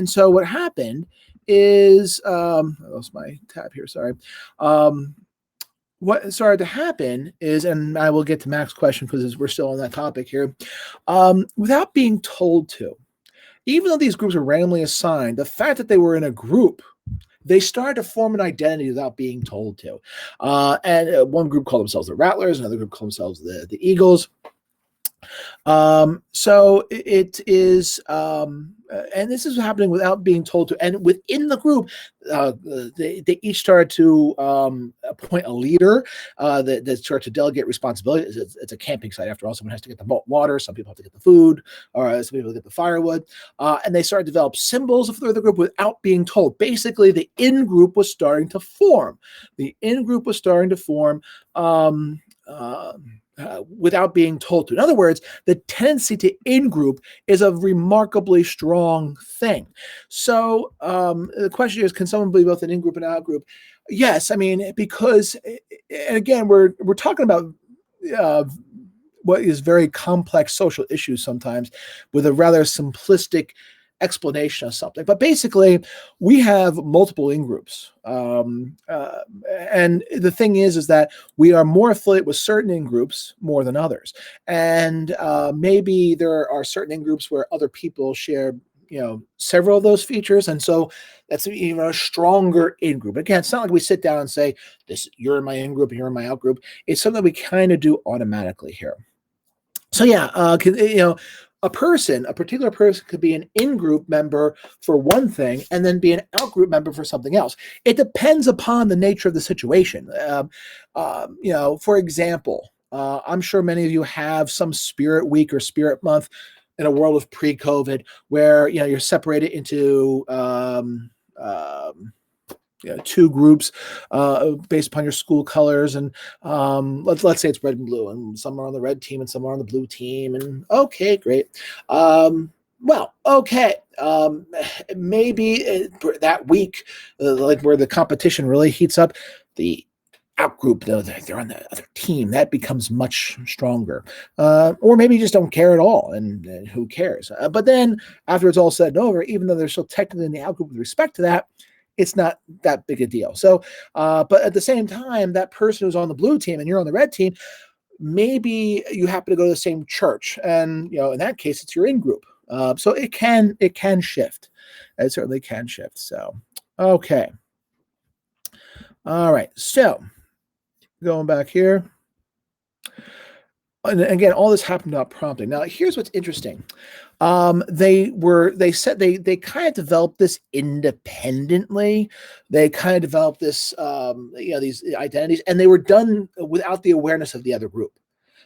so what happened is, I lost my tab here, sorry. What started to happen is, and I will get to Mac's question because we're still on that topic here, without being told to, even though these groups were randomly assigned, the fact that they were in a group, they started to form an identity without being told to. And one group called themselves the Rattlers, another group called themselves the Eagles. So it is, and this is happening without being told to. And within the group, they each started to appoint a leader that started to delegate responsibility. It's a camping site after all. Someone has to get the water. Some people have to get the food, or some people get the firewood. And they started to develop symbols for the group without being told. Basically, the in-group was starting to form. without being told to. In other words, the tendency to in-group is a remarkably strong thing. So the question is, can someone be both an in-group and out-group? Yes, I mean, because, and again, we're talking about what is very complex social issues sometimes with a rather simplistic explanation of something. But basically, we have multiple in-groups. And the thing is that we are more affiliated with certain in-groups more than others. And maybe there are certain in-groups where other people share several of those features. And so that's even a stronger in-group. Again, it's not like we sit down and say, you're in my in-group and you're in my out-group. It's something we kind of do automatically here. So yeah, a particular person could be an in-group member for one thing and then be an out-group member for something else. It depends upon the nature of the situation. For example, I'm sure many of you have some spirit week or spirit month in a world of pre-COVID where you're separated into two groups based upon your school colors, and let's say it's red and blue, and some are on the red team and some are on the blue team, and okay, great. Maybe that week, like where the competition really heats up, the outgroup, they're on the other team, that becomes much stronger. Or maybe you just don't care at all, and who cares? But then after it's all said and over, even though they're still technically in the outgroup with respect to that, it's not that big a deal. So, but at the same time, that person who's on the blue team and you're on the red team, maybe you happen to go to the same church, and in that case, it's your in-group. So it can shift. It certainly can shift. So, okay. All right. So going back here. And again, all this happened without prompting. Now, here's what's interesting. They kind of developed this independently. They kind of developed this, these identities, and they were done without the awareness of the other group.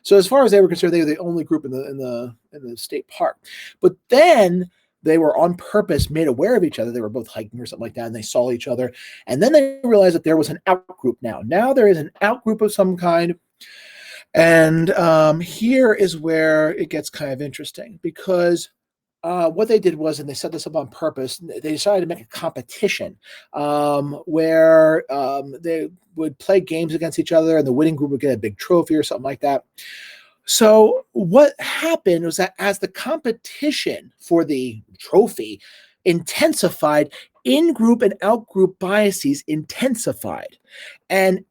So as far as they were concerned, they were the only group in the state park. But then they were on purpose made aware of each other. They were both hiking or something like that, and they saw each other. And then they realized that there was an out group now. Now there is an out group of some kind. And here is where it gets kind of interesting, because what they did was, and they set this up on purpose, they decided to make a competition where they would play games against each other, and the winning group would get a big trophy or something like that. So what happened was that as the competition for the trophy intensified, in-group and out-group biases intensified. And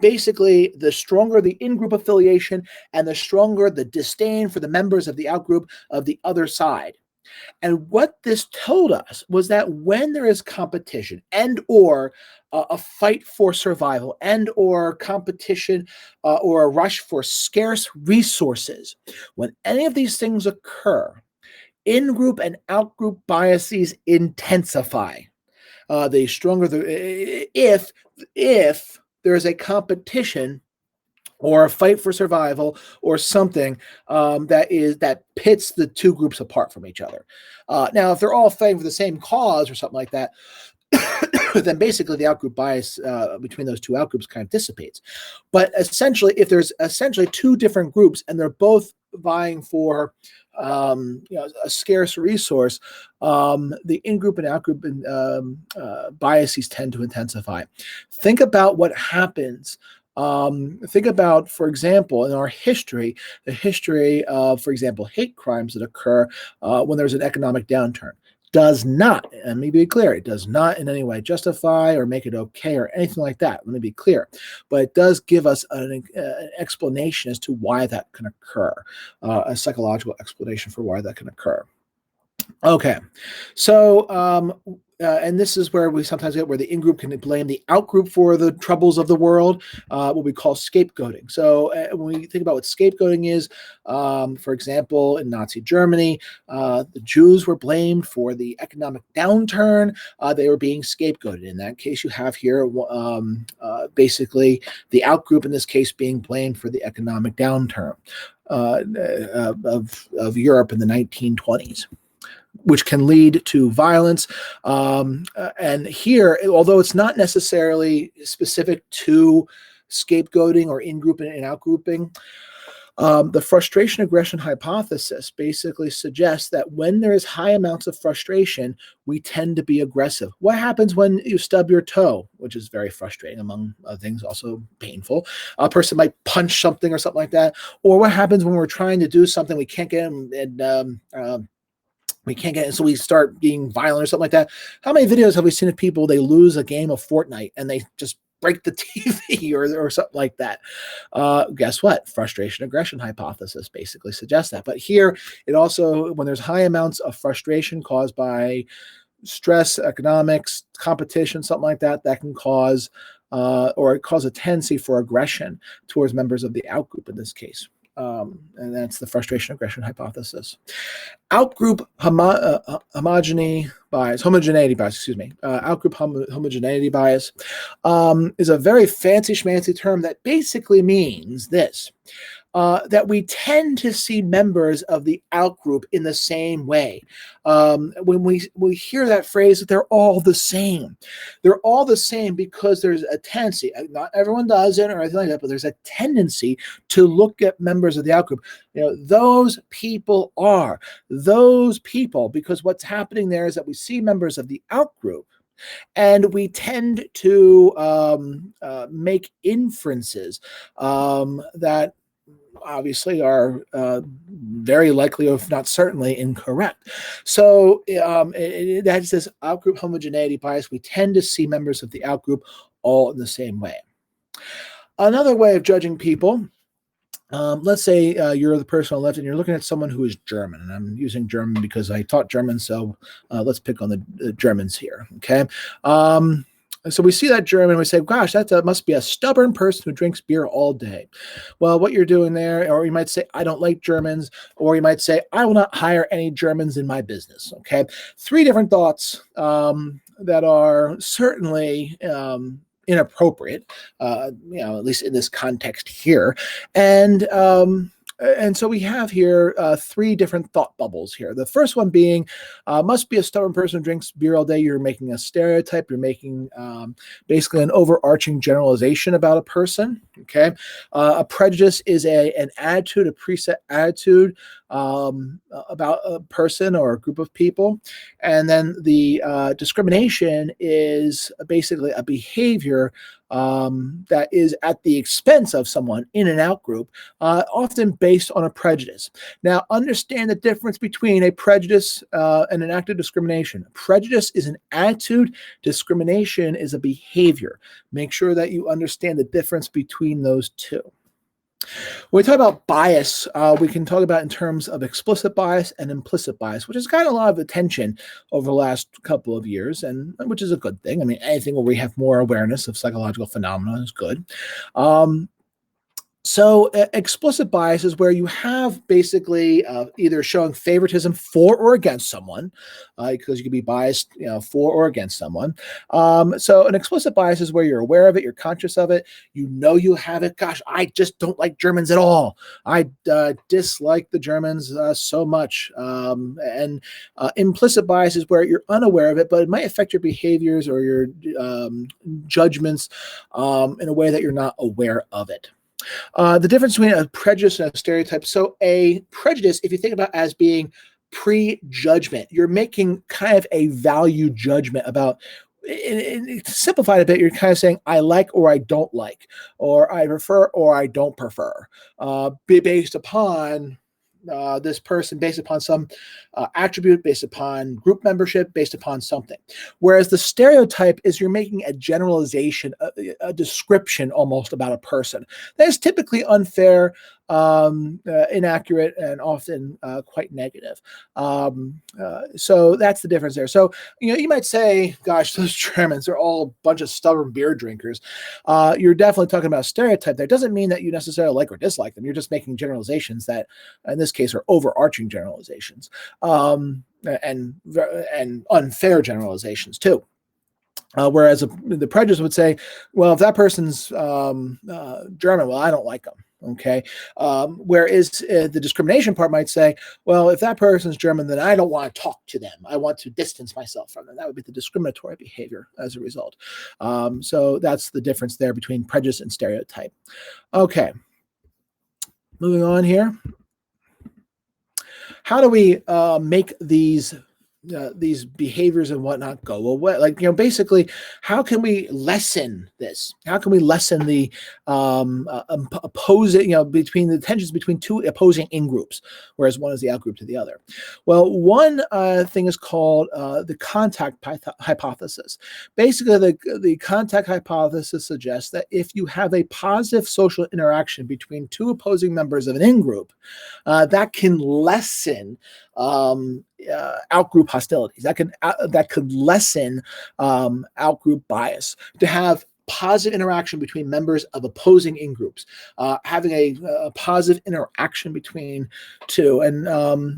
basically, the stronger the in-group affiliation and the stronger the disdain for the members of the out-group of the other side. And what this told us was that when there is competition and or a fight for survival and or competition or a rush for scarce resources, when any of these things occur, in-group and out-group biases intensify. The stronger if there is a competition or a fight for survival or something that pits the two groups apart from each other. Now, if they're all fighting for the same cause or something like that, then basically the outgroup bias between those two outgroups kind of dissipates. But essentially, if there's essentially two different groups and they're both vying for a scarce resource, the in-group and out-group biases tend to intensify. Think about what happens. Think about, for example, in our history, the history of, for example, hate crimes that occur when there's an economic downturn. Does not, and let me be clear, it does not in any way justify or make it okay or anything like that. Let me be clear. But it does give us an explanation as to why that can occur, a psychological explanation for why that can occur. Okay, so and this is where we sometimes get where the in-group can blame the out-group for the troubles of the world, what we call scapegoating. So when we think about what scapegoating is, for example, in Nazi Germany, the Jews were blamed for the economic downturn. They were being scapegoated. In that case, you have here basically the out-group in this case being blamed for the economic downturn of Europe in the 1920s. Which can lead to violence. And here, although it's not necessarily specific to scapegoating or in-group and out-grouping. The frustration aggression hypothesis basically suggests that when there is high amounts of frustration, we tend to be aggressive. What happens when you stub your toe, which is very frustrating, among other things, also painful? A person might punch something or something like that. Or what happens when we're trying to do something we can't get we can't get it, so we start being violent or something like that? How many videos have we seen of people, they lose a game of Fortnite and they just break the TV or something like that? Guess what? Frustration aggression hypothesis basically suggests that. But here, it also, when there's high amounts of frustration caused by stress, economics, competition, something like that, that can cause or cause a tendency for aggression towards members of the outgroup in this case. And that's the frustration aggression hypothesis. Outgroup homogeneity bias, outgroup homogeneity bias is a very fancy schmancy term that basically means this. That we tend to see members of the outgroup in the same way. When we hear that phrase, that they're all the same. They're all the same because there's a tendency, not everyone does it or anything like that, but there's a tendency to look at members of the outgroup. Those people, because what's happening there is that we see members of the outgroup and we tend to make inferences that obviously are very likely, if not certainly, incorrect. So that's this outgroup homogeneity bias. We tend to see members of the outgroup all in the same way. Another way of judging people, let's say you're the person on the left and you're looking at someone who is German. And I'm using German because I taught German, so let's pick on the Germans here, okay? So we see that German, we say, gosh, that must be a stubborn person who drinks beer all day. Well, what you're doing there, or you might say, I don't like Germans, or you might say, I will not hire any Germans in my business, okay? 3 different thoughts that are certainly inappropriate, at least in this context here. And so we have here 3 different thought bubbles here. The first one being, must be a stubborn person who drinks beer all day. You're making a stereotype. You're making basically an overarching generalization about a person. Okay, a prejudice is an attitude, a preset attitude about a person or a group of people. And then the discrimination is basically a behavior that is at the expense of someone in an outgroup, often based on a prejudice. Now, understand the difference between a prejudice and an act of discrimination. Prejudice is an attitude. Discrimination is a behavior. Make sure that you understand the difference between those two. When we talk about bias, we can talk about in terms of explicit bias and implicit bias, which has gotten a lot of attention over the last couple of years, and which is a good thing. I mean, anything where we have more awareness of psychological phenomena is good. So explicit bias is where you have basically either showing favoritism for or against someone, because you can be biased, for or against someone. So an explicit bias is where you're aware of it, you're conscious of it, you have it. Gosh, I just don't like Germans at all. I dislike the Germans so much. And implicit bias is where you're unaware of it, but it might affect your behaviors or your judgments in a way that you're not aware of it. The difference between a prejudice and a stereotype. So a prejudice, if you think about it as being pre-judgment, you're making kind of a value judgment about, simplified a bit, you're kind of saying, I like or I don't like, or I prefer or I don't prefer, based upon this person, based upon some attribute, based upon group membership, based upon something. Whereas the stereotype is you're making a generalization, a description almost about a person. That is typically unfair, inaccurate, and often quite negative. So that's the difference there. So, you might say, gosh, those Germans are all a bunch of stubborn beer drinkers. You're definitely talking about a stereotype. That doesn't mean that you necessarily like or dislike them. You're just making generalizations that, in this case, are overarching generalizations, and unfair generalizations too. Whereas the prejudice would say, well, if that person's German, well, I don't like them. Okay, whereas the discrimination part might say, well, if that person's German, then I don't want to talk to them. I want to distance myself from them. That would be the discriminatory behavior as a result. So that's the difference there between prejudice and stereotype. Okay, moving on here. How do we make these behaviors and whatnot go away? Like, basically, how can we lessen this? How can we lessen the opposing, between the tensions between two opposing in-groups, whereas one is the outgroup to the other? Well, one thing is called the contact hypothesis. Basically, the contact hypothesis suggests that if you have a positive social interaction between two opposing members of an in-group, that can lessen outgroup hostilities. That could lessen outgroup bias. To have positive interaction between members of opposing in-groups, having a positive interaction between two, and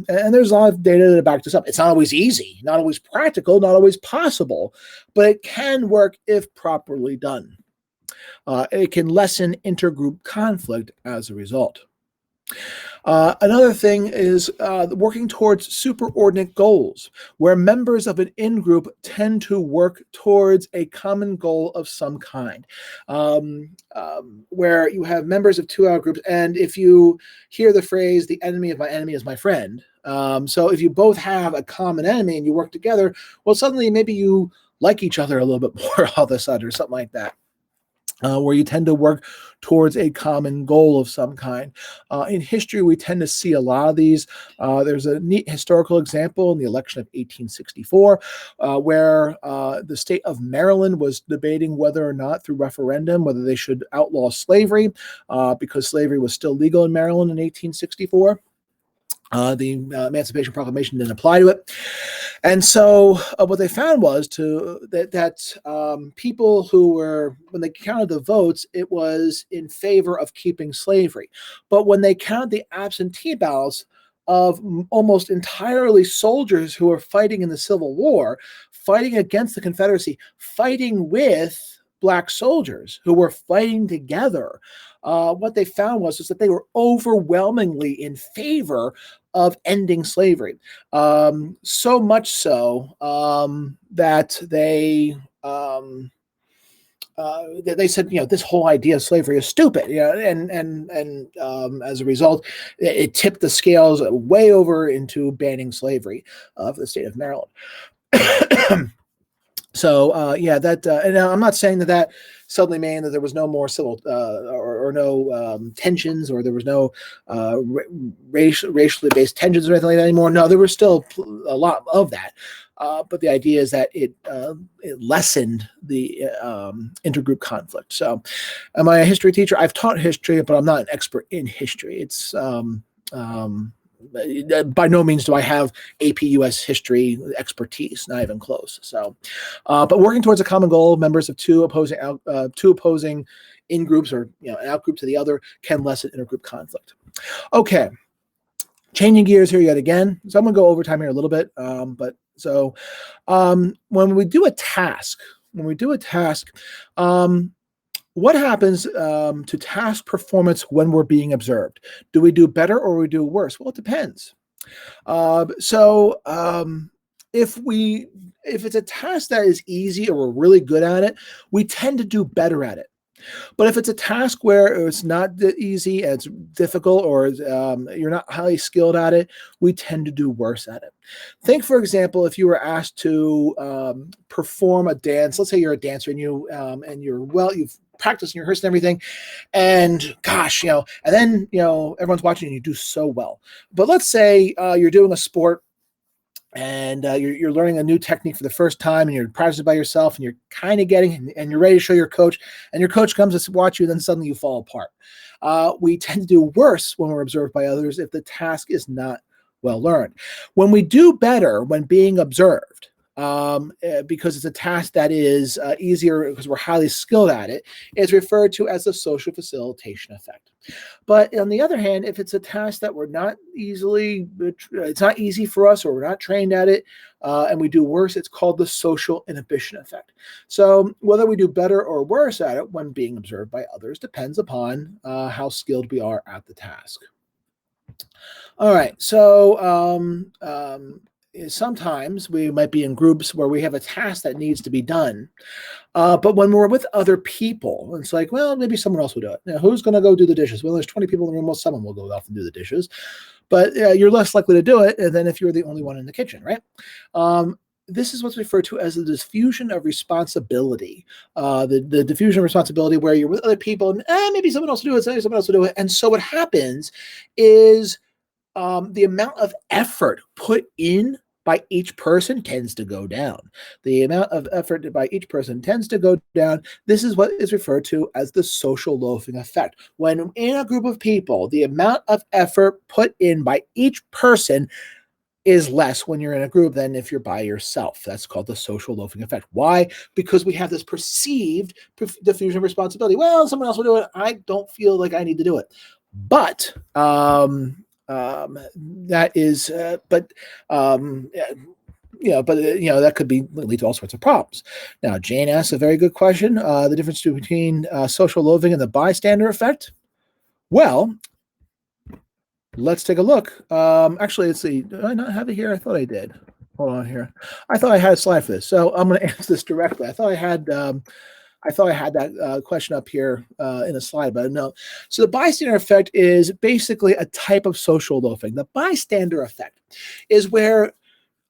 there's a lot of data to back this up. It's not always easy, not always practical, not always possible, but it can work if properly done. It can lessen intergroup conflict as a result. Another thing is working towards superordinate goals, where members of an in-group tend to work towards a common goal of some kind, where you have members of two out-groups, and if you hear the phrase, the enemy of my enemy is my friend, so if you both have a common enemy and you work together, well, suddenly maybe you like each other a little bit more all of a sudden, or something like that. Where you tend to work towards a common goal of some kind. In history, we tend to see a lot of these. There's a neat historical example in the election of 1864, where the state of Maryland was debating whether or not, through referendum, whether they should outlaw slavery, because slavery was still legal in Maryland in 1864. The Emancipation Proclamation didn't apply to it. And so what they found was that people who were, when they counted the votes, it was in favor of keeping slavery. But when they counted the absentee ballots of almost entirely soldiers who were fighting in the Civil War, fighting against the Confederacy, fighting with Black soldiers who were fighting together, what they found was that they were overwhelmingly in favor of ending slavery. So much so that they said, this whole idea of slavery is stupid, and as a result, it tipped the scales way over into banning slavery for the state of Maryland. So and I'm not saying that suddenly meant that there was no more civil or no tensions, or there was no racially based tensions or anything like that anymore. No, there was still a lot of that. But the idea is that it lessened the intergroup conflict. So, am I a history teacher? I've taught history, but I'm not an expert in history. It's by no means do I have AP US history expertise, not even close. So, but working towards a common goal, members of two opposing in groups, or an out group to the other, can lessen intergroup conflict. Okay, changing gears here yet again. So I'm going to go overtime here a little bit. When we do a task, what happens to task performance when we're being observed? Do we do better or we do worse? Well, it depends. If it's a task that is easy or we're really good at it, we tend to do better at it. But if it's a task where it's not easy and it's difficult, or you're not highly skilled at it, we tend to do worse at it. Think, for example, if you were asked to perform a dance. Let's say you're a dancer and you've practiced and you're rehearsing everything, and gosh, and then everyone's watching and you do so well. But let's say you're doing a sport, and you're learning a new technique for the first time, and you're practicing by yourself, and you're kind of getting, and you're ready to show your coach, and your coach comes to watch you, then suddenly you fall apart. We tend to do worse when we're observed by others if the task is not well learned. When we do better when being observed, because it's a task that is easier because we're highly skilled at it, is referred to as the social facilitation effect. But on the other hand, if it's a task that we're not easily, it's not easy for us, or we're not trained at it, and we do worse, it's called the social inhibition effect. So whether we do better or worse at it when being observed by others depends upon how skilled we are at the task. All right, so sometimes we might be in groups where we have a task that needs to be done. But when we're with other people, it's like, well, maybe someone else will do it. Now, who's going to go do the dishes? Well, there's 20 people in the room. Well, someone will go off and do the dishes. But you're less likely to do it than if you're the only one in the kitchen, right? This is what's referred to as the diffusion of responsibility. The diffusion of responsibility, where you're with other people and maybe someone else will do it, someone else will do it. And so what happens is the amount of effort put in by each person tends to go down. The amount of effort by each person tends to go down. This is what is referred to as the social loafing effect. When in a group of people, the amount of effort put in by each person is less when you're in a group than if you're by yourself. That's called the social loafing effect. Why? Because we have this perceived diffusion of responsibility. Well, someone else will do it. I don't feel like I need to do it. But that is, that could lead to all sorts of problems. Now, Jane asks a very good question. The difference between social loafing and the bystander effect. Well, let's take a look. Actually, let's see. Did I not have it here? I thought I did. Hold on here. I thought I had a slide for this, so I'm going to answer this directly. I thought I had that question up here in a slide, but no. So the bystander effect is basically a type of social loafing. The bystander effect is where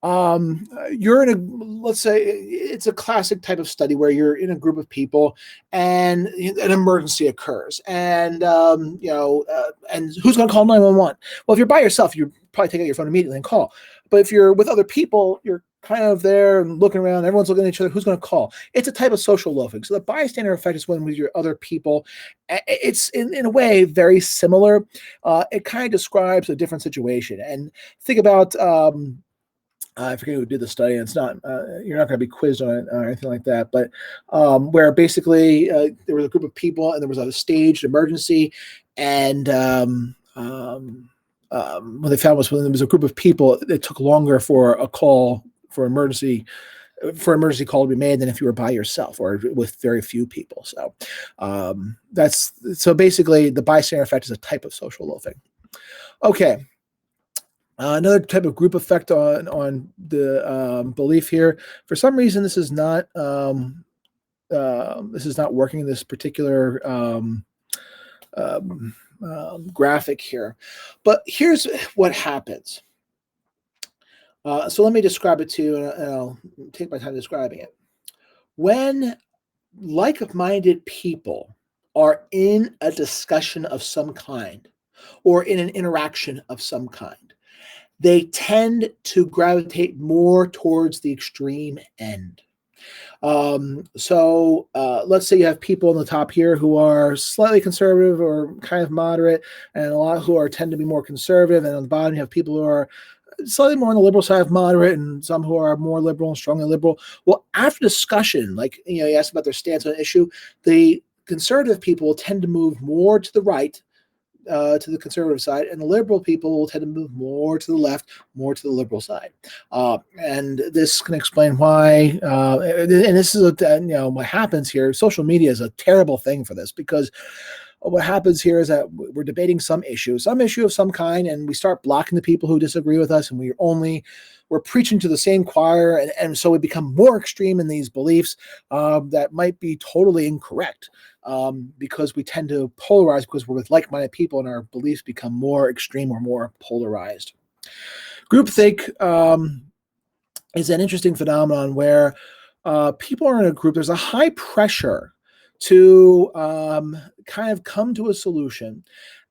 you're in a, let's say it's a classic type of study where you're in a group of people and an emergency occurs, and and who's going to call 911? Well, if you're by yourself, you probably take out your phone immediately and call. But if you're with other people, you're kind of there and looking around, everyone's looking at each other, who's going to call? It's a type of social loafing. So the bystander effect is when with your other people. It's in a way very similar. It kind of describes a different situation. And think about I forget who did the study. It's not you're not going to be quizzed on it or anything like that. But where basically there was a group of people and there was a staged emergency, and what they found was when there was a group of people, it took longer for a call for emergency call to be made than if you were by yourself or with very few people. So so basically the bystander effect is a type of social loafing. Okay. Another type of group effect on the belief here. For some reason, this is not working in this particular graphic here. But here's what happens. So let me describe it to you, and I'll take my time describing it. When like-minded people are in a discussion of some kind or in an interaction of some kind, they tend to gravitate more towards the extreme end. So let's say you have people on the top here who are slightly conservative or kind of moderate, and a lot who tend to be more conservative. And on the bottom, you have people who are slightly more on the liberal side of moderate, and some who are more liberal and strongly liberal. Well, after discussion, you asked about their stance on an issue, the conservative people will tend to move more to the right, to the conservative side, and the liberal people will tend to move more to the left, more to the liberal side. And this can explain why, and this is what happens here. Social media is a terrible thing for this, because what happens here is that we're debating some issue of some kind, and we start blocking the people who disagree with us, and we're preaching to the same choir, and so we become more extreme in these beliefs that might be totally incorrect, because we tend to polarize because we're with like-minded people and our beliefs become more extreme or more polarized. Groupthink is an interesting phenomenon where people are in a group. There's a high pressure to kind of come to a solution,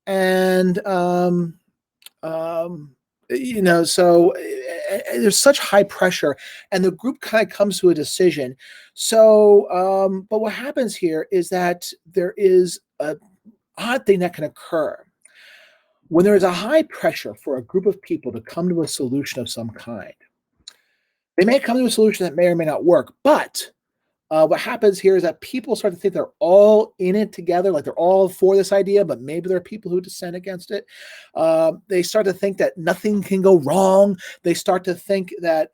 and so there's such high pressure, and the group kind of comes to a decision. So, but what happens here is that there is an odd thing that can occur. When there is a high pressure for a group of people to come to a solution of some kind, They may come to a solution that may or may not work, but what happens here is that people start to think they're all in it together, like they're all for this idea, but maybe there are people who dissent against it. They start to think that nothing can go wrong. They start to think that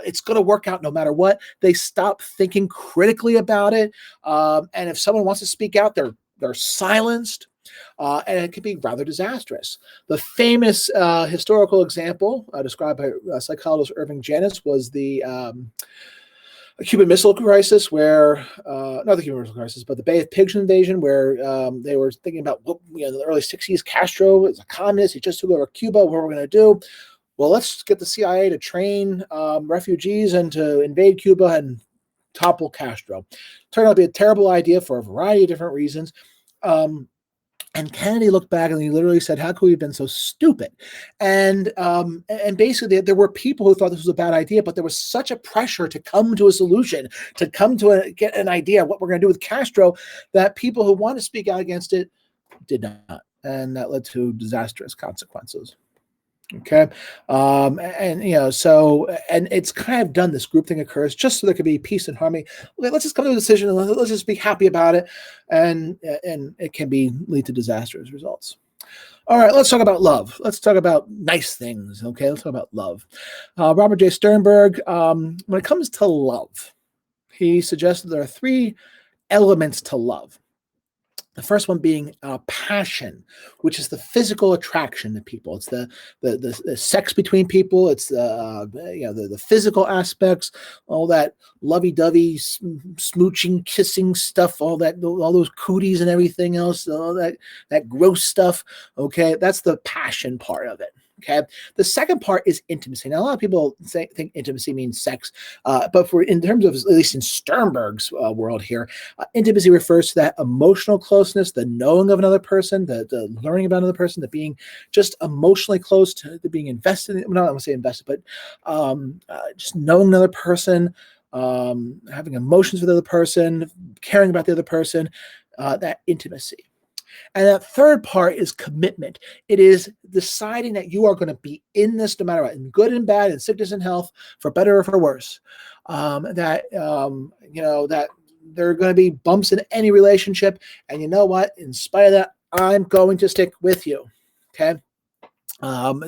it's going to work out no matter what. They stop thinking critically about it, and if someone wants to speak out, they're silenced. And it can be rather disastrous. The famous historical example described by psychologist Irving Janis was the Cuban Missile Crisis, where not the Cuban Missile Crisis, but the Bay of Pigs invasion, where they were thinking about in the early 60s, Castro was a communist. He just took over Cuba. What are we going to do? Well, let's get the CIA to train refugees and to invade Cuba and topple Castro. Turned out to be a terrible idea for a variety of different reasons. And Kennedy looked back and he literally said, how could we have been so stupid? And basically there were people who thought this was a bad idea, but there was such a pressure to come to a solution, to come to get an idea of what we're going to do with Castro, that people who want to speak out against it did not. And that led to disastrous consequences. Okay. And it's kind of done, this groupthink occurs just so there could be peace and harmony. Okay, let's just come to a decision and let's just be happy about it. And it can lead to disastrous results. All right, let's talk about love. Let's talk about nice things. Okay, let's talk about love. Robert J. Sternberg, when it comes to love, he suggests that there are 3 elements to love. The first one being passion, which is the physical attraction to people. It's the sex between people. It's the physical aspects, all that lovey-dovey, smooching, kissing stuff, all those cooties and everything else, all that gross stuff. Okay, that's the passion part of it. Okay. The second part is intimacy. Now, a lot of people think intimacy means sex, but in terms of, at least in Sternberg's world here, intimacy refers to that emotional closeness, the knowing of another person, the learning about another person, the being just emotionally close to being invested in. Well, I don't want to say invested, but just knowing another person, having emotions with the other person, caring about the other person, that intimacy. And that third part is commitment. It is deciding that you are going to be in this no matter what, in good and bad, in sickness and health, for better or for worse. That there are going to be bumps in any relationship. And you know what? In spite of that, I'm going to stick with you. Okay. When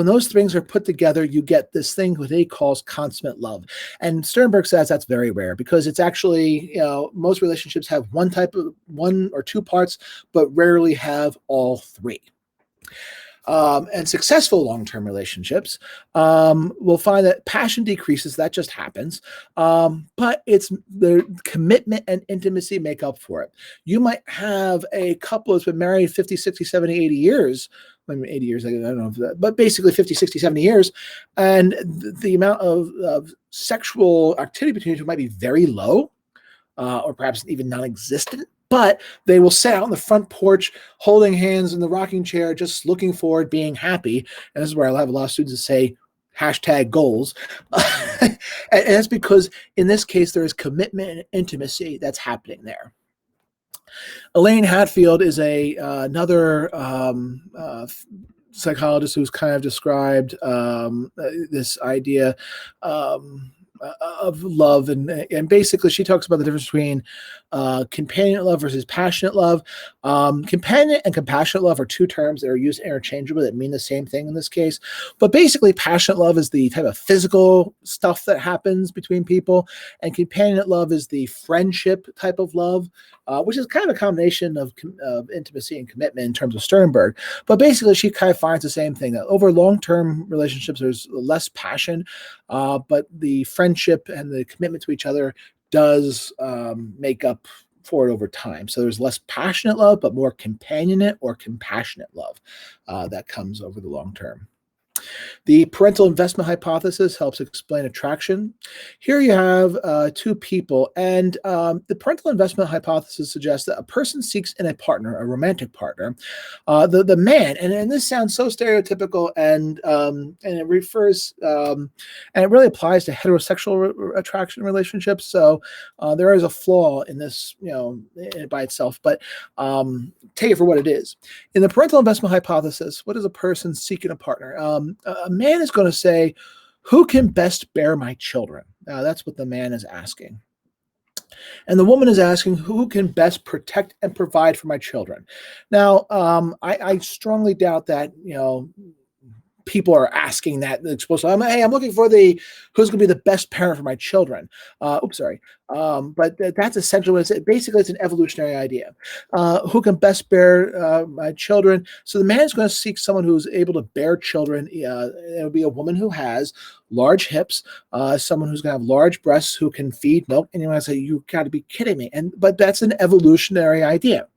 those things are put together, you get this thing what he calls consummate love. And Sternberg says that's very rare because it's actually, most relationships have one or two parts, but rarely have all 3. And successful long-term relationships will find that passion decreases. That just happens. But it's the commitment and intimacy make up for it. You might have a couple that's been married 50, 60, 70, 80 years. I mean, 80 years, I don't know if that, but basically 50, 60, 70 years. And the amount of sexual activity between you two might be very low, or perhaps even non-existent. But they will sit out on the front porch, holding hands in the rocking chair, just looking forward, being happy. And this is where I'll have a lot of students that say #goals. And that's because in this case, there is commitment and intimacy that's happening there. Elaine Hatfield is another psychologist who's kind of described this idea of love, and basically she talks about the difference between companionate love versus passionate love. Companion and compassionate love are 2 terms that are used interchangeably that mean the same thing in this case. But basically, passionate love is the type of physical stuff that happens between people, and companionate love is the friendship type of love, which is kind of a combination of intimacy and commitment in terms of Sternberg. But basically, she kind of finds the same thing, that over long-term relationships, there's less passion, but the friendship and the commitment to each other does make up for it over time. So there's less passionate love, but more companionate or compassionate love that comes over the long term. The parental investment hypothesis helps explain attraction. Here you have 2 people, and the parental investment hypothesis suggests that a person seeks in a partner, a romantic partner, the man, and this sounds so stereotypical, and it refers, and it really applies to heterosexual attraction relationships. So there is a flaw in this, by itself, but take it for what it is. In the parental investment hypothesis, what does a person seek in a partner? a man is going to say, who can best bear my children? That's what the man is asking. And the woman is asking, who can best protect and provide for my children? Now, I strongly doubt that, people are asking that explicitly. Hey, I'm looking for who's going to be the best parent for my children. But that's essentially what it's. Basically, it's an evolutionary idea. Who can best bear my children? So the man is going to seek someone who's able to bear children. It'll be a woman who has large hips, someone who's going to have large breasts, who can feed milk. And you want to say, you got to be kidding me. But that's an evolutionary idea.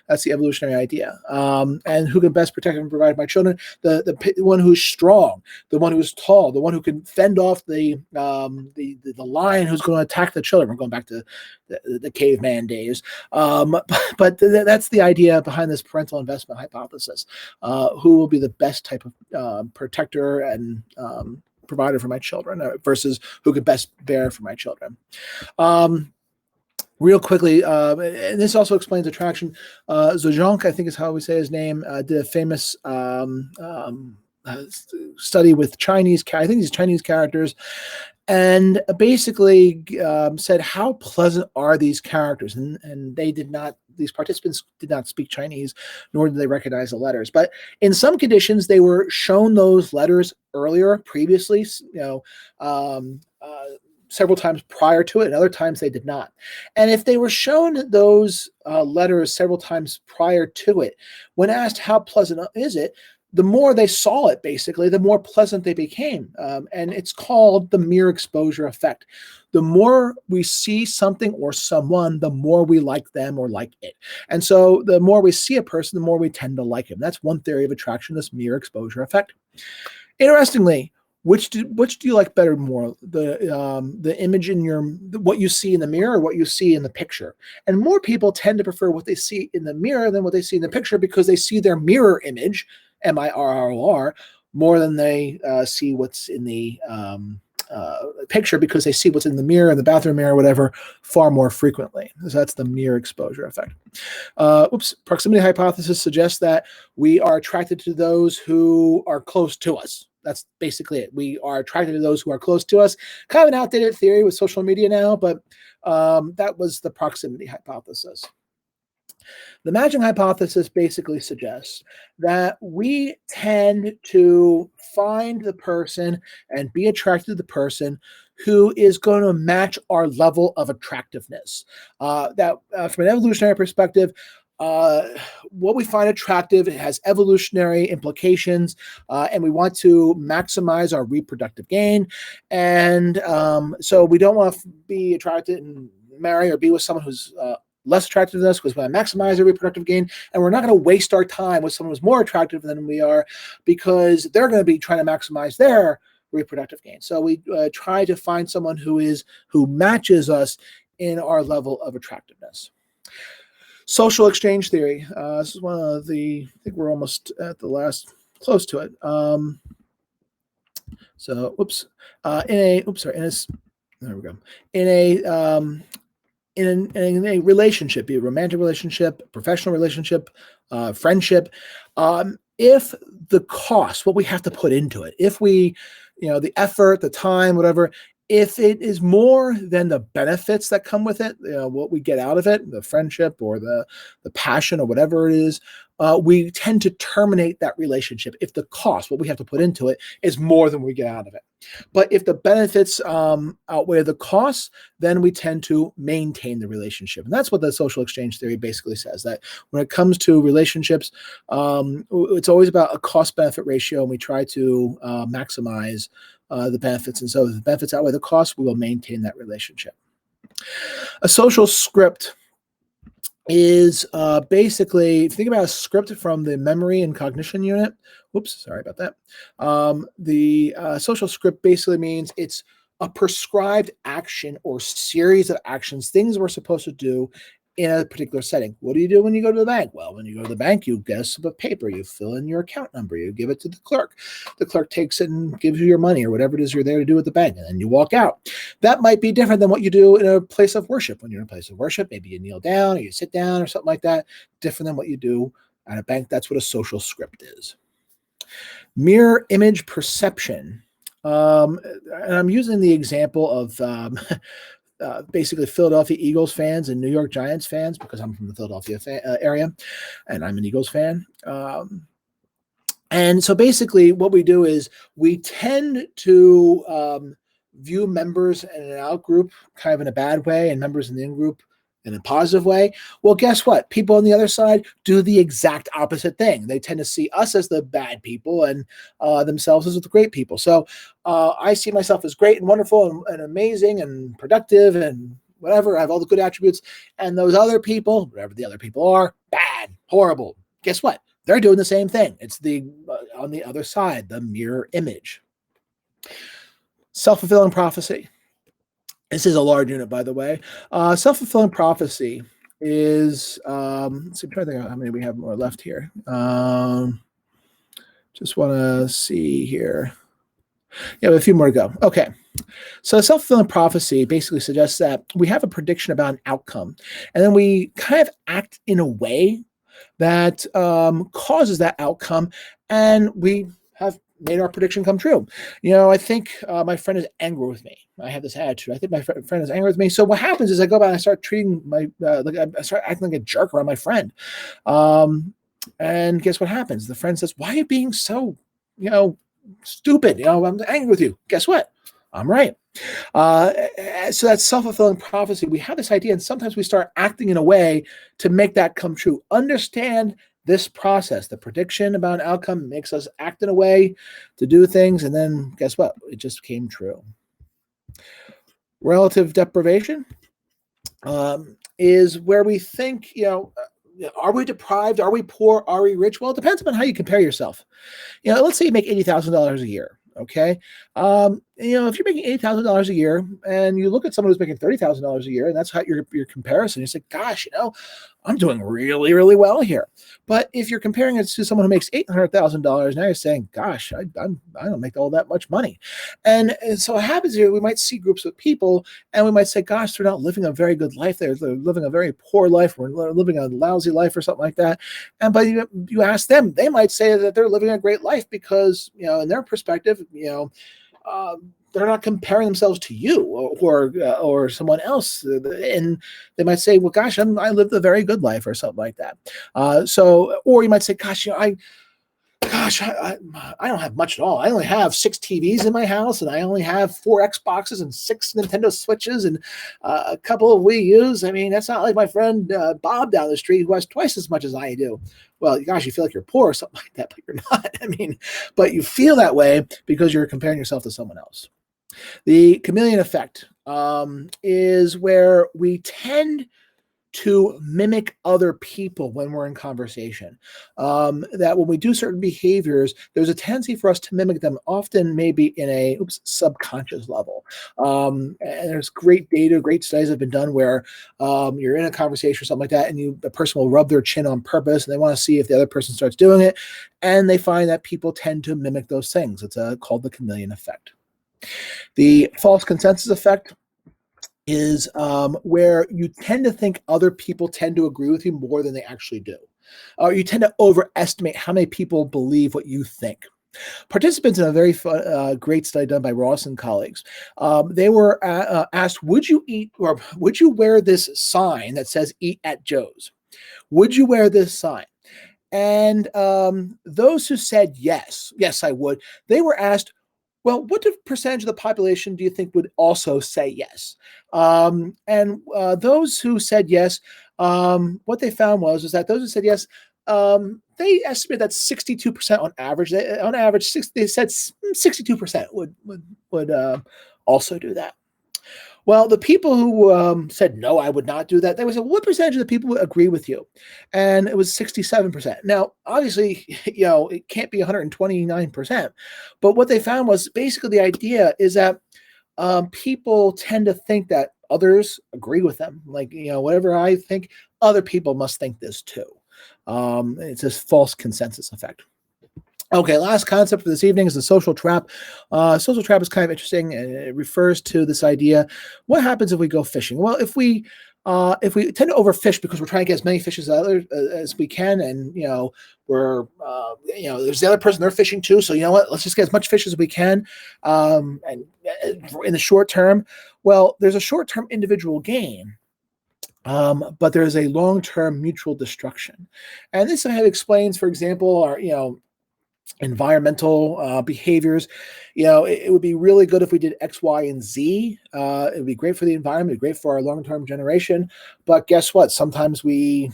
That's the evolutionary idea. And who can best protect and provide my children? The one who's strong, the one who's tall, the one who can fend off the lion who's going to attack the children. We're going back to the caveman days. But that's the idea behind this parental investment hypothesis. Who will be the best type of protector and provider for my children versus who could best bear for my children. Real quickly, and this also explains attraction. Zojonk, I think is how we say his name, did a famous study with Chinese, I think these Chinese characters, and basically said, how pleasant are these characters? And they did not, these participants did not speak Chinese, nor did they recognize the letters. But in some conditions, they were shown those letters previously, several times prior to it, and other times they did not. And if they were shown those letters several times prior to it, when asked how pleasant is it, the more they saw it, basically, the more pleasant they became. And it's called the mere exposure effect. The more we see something or someone, the more we like them or like it. And so the more we see a person, the more we tend to like him. That's one theory of attraction, this mere exposure effect. Interestingly, which do you like better more, the image in what you see in the mirror or what you see in the picture? And more people tend to prefer what they see in the mirror than what they see in the picture, because they see their mirror image, MIRROR, more than they see what's in the picture, because they see what's in the mirror, in the bathroom mirror, whatever, far more frequently. So that's the mere exposure effect. Proximity hypothesis suggests that we are attracted to those who are close to us. That's basically it. We are attracted to those who are close to us. Kind of an outdated theory with social media now, but that was the proximity hypothesis. The matching hypothesis basically suggests that we tend to find the person and be attracted to the person who is going to match our level of attractiveness. From an evolutionary perspective, what we find attractive, it has evolutionary implications, and we want to maximize our reproductive gain. And so we don't want to be attracted and marry or be with someone who's less attractive than us, because we want to maximize our reproductive gain. And we're not going to waste our time with someone who's more attractive than we are, because they're going to be trying to maximize their reproductive gain. So we try to find someone who matches us in our level of attractiveness. Social exchange theory. This is one of I think we're almost at the last, close to it. There we go. In a relationship, be it a romantic relationship, professional relationship, friendship, if the cost, what we have to put into it, if we, the effort, the time, whatever, if it is more than the benefits that come with it, what we get out of it, the friendship or the passion or whatever it is, we tend to terminate that relationship if the cost, what we have to put into it, is more than we get out of it. But if the benefits outweigh the costs, then we tend to maintain the relationship. And that's what the social exchange theory basically says, that when it comes to relationships, it's always about a cost-benefit ratio, and we try to maximize the benefits. And so if the benefits outweigh the costs, we will maintain that relationship. A social script is basically, if you think about a script from the memory and cognition unit, sorry about that. The social script basically means it's a prescribed action or series of actions, things we're supposed to do in a particular setting. What do you do when you go to the bank? Well, when you go to the bank, you get a slip of paper, you fill in your account number, you give it to the clerk. The clerk takes it and gives you your money or whatever it is you're there to do at the bank, and then you walk out. That might be different than what you do in a place of worship. When you're in a place of worship, maybe you kneel down or you sit down or something like that, different than what you do at a bank. That's what a social script is. Mirror image perception. And I'm using the example of basically Philadelphia Eagles fans and New York Giants fans because I'm from the Philadelphia area and I'm an Eagles fan. And so basically what we do is we tend to view members in an out-group kind of in a bad way and members in the in-group in a positive way. Well, guess what? People on the other side do the exact opposite thing. They tend to see us as the bad people and themselves as the great people. So I see myself as great and wonderful and amazing and productive and whatever. I have all the good attributes. And those other people, whatever the other people are, bad, horrible. Guess what? They're doing the same thing. It's the on the other side, the mirror image. Self-fulfilling prophecy. This is a large unit, by the way. Self-fulfilling prophecy is, let's see, I'm trying to think how many we have more left here. Just want to see here. Yeah, we have a few more to go. Okay. So self-fulfilling prophecy basically suggests that we have a prediction about an outcome, and then we kind of act in a way that causes that outcome, and we have made our prediction come true. I think my friend is angry with me. I have this attitude. I think my friend is angry with me. So what happens is I go back and I start treating I start acting like a jerk around my friend. And guess what happens? The friend says, "Why are you being so, stupid? I'm angry with you." Guess what? I'm right. So that's self-fulfilling prophecy. We have this idea, and sometimes we start acting in a way to make that come true. Understand this process. The prediction about an outcome makes us act in a way to do things, and then guess what? It just came true. Relative deprivation is where we think, are we deprived? Are we poor? Are we rich? Well, it depends on how you compare yourself. Let's say you make $80,000 a year. Okay. If you're making $80,000 a year and you look at someone who's making $30,000 a year, and that's how your comparison, you say, gosh, I'm doing really, really well here. But if you're comparing it to someone who makes $800,000, now you're saying, gosh, I don't make all that much money. And so what happens here, we might see groups of people and we might say, gosh, they're not living a very good life. They're living a very poor life, or living a lousy life or something like that. And but you ask them, they might say that they're living a great life because, in their perspective, they're not comparing themselves to you or someone else, and they might say, "Well, gosh, I lived a very good life," or something like that. Or you might say, "Gosh, I don't have much at all. I only have 6 TVs in my house, and I only have 4 Xboxes and 6 Nintendo Switches and a couple of Wii U's. I mean, that's not like my friend Bob down the street who has twice as much as I do." Well, gosh, you feel like you're poor or something like that, but you're not. But you feel that way because you're comparing yourself to someone else. The chameleon effect is where we tend to mimic other people when we're in conversation. That when we do certain behaviors, there's a tendency for us to mimic them, often maybe in a subconscious level. And there's great data, great studies have been done where you're in a conversation or something like that, and the person will rub their chin on purpose, and they want to see if the other person starts doing it, and they find that people tend to mimic those things. It's called the chameleon effect. The false consensus effect is where you tend to think other people tend to agree with you more than they actually do. Or you tend to overestimate how many people believe what you think. Participants in a very great study done by Ross and colleagues, they were asked, would you eat or would you wear this sign that says "Eat at Joe's"? Would you wear this sign? And those who said yes, I would, they were asked, well, what percentage of the population do you think would also say yes? And those who said yes, what they found was that those who said yes, they estimated that 62% on average. They said 62% would also do that. Well, the people who said, no, I would not do that, they would say, what percentage of the people would agree with you? And it was 67%. Now, obviously, it can't be 129%. But what they found was basically the idea is that people tend to think that others agree with them. Like, whatever I think, other people must think this too. It's this false consensus effect. Okay, last concept for this evening is the social trap. Social trap is kind of interesting, and it refers to this idea, what happens if we go fishing? Well, if we If we tend to overfish because we're trying to get as many fish as we can, and we're there's the other person, they're fishing too, so you know what, let's just get as much fish as we can, and in the short term, well, there's a short-term individual gain, but there's a long-term mutual destruction, and this I have explains, for example, our environmental behaviors. It would be really good if we did X, Y, and Z. It would be great for the environment, great for our long-term generation. But guess what? Sometimes we,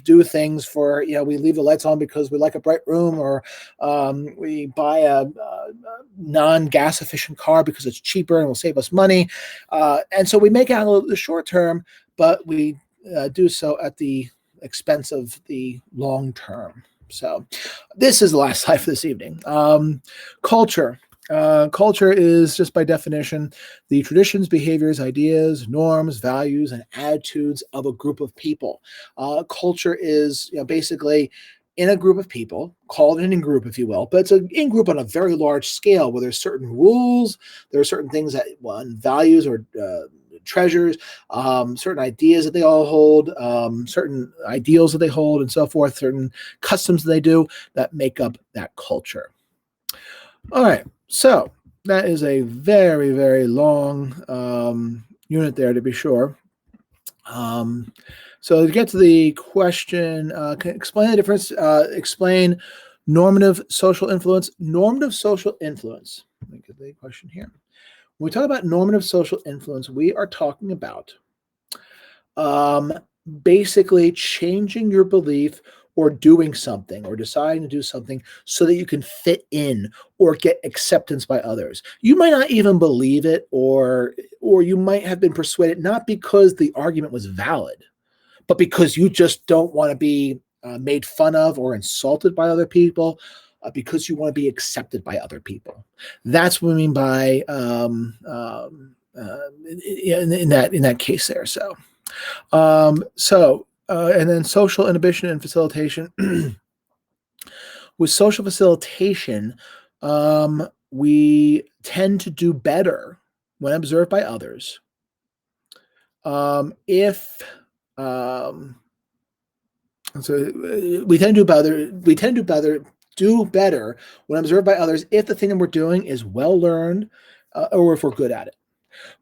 do things for, we leave the lights on because we like a bright room, or we buy a non-gas efficient car because it's cheaper and will save us money. And so we make out the short term, but we do so at the expense of the long term. So this is the last slide for this evening. Culture. Culture is, just by definition, the traditions, behaviors, ideas, norms, values, and attitudes of a group of people. Culture is basically in a group of people, called an in-group, if you will, but it's an in-group on a very large scale where there's certain rules, there are certain things that values or treasures, certain ideas that they all hold, certain ideals that they hold, and so forth, certain customs that they do that make up that culture. All right, so that is a very, very long unit there, to be sure. So to get to the question, can explain the difference, explain normative social influence. Normative social influence. Let me get the question here. When we talk about normative social influence, we are talking about basically changing your belief or doing something or deciding to do something so that you can fit in or get acceptance by others. You might not even believe it, or you might have been persuaded not because the argument was valid, but because you just don't want to be made fun of or insulted by other people, because you want to be accepted by other people. That's what we mean by in that case there. So, and then social inhibition and facilitation. With social facilitation, we tend to do better when observed by others. So we tend to do better when observed by others if the thing that we're doing is well learned, or if we're good at it.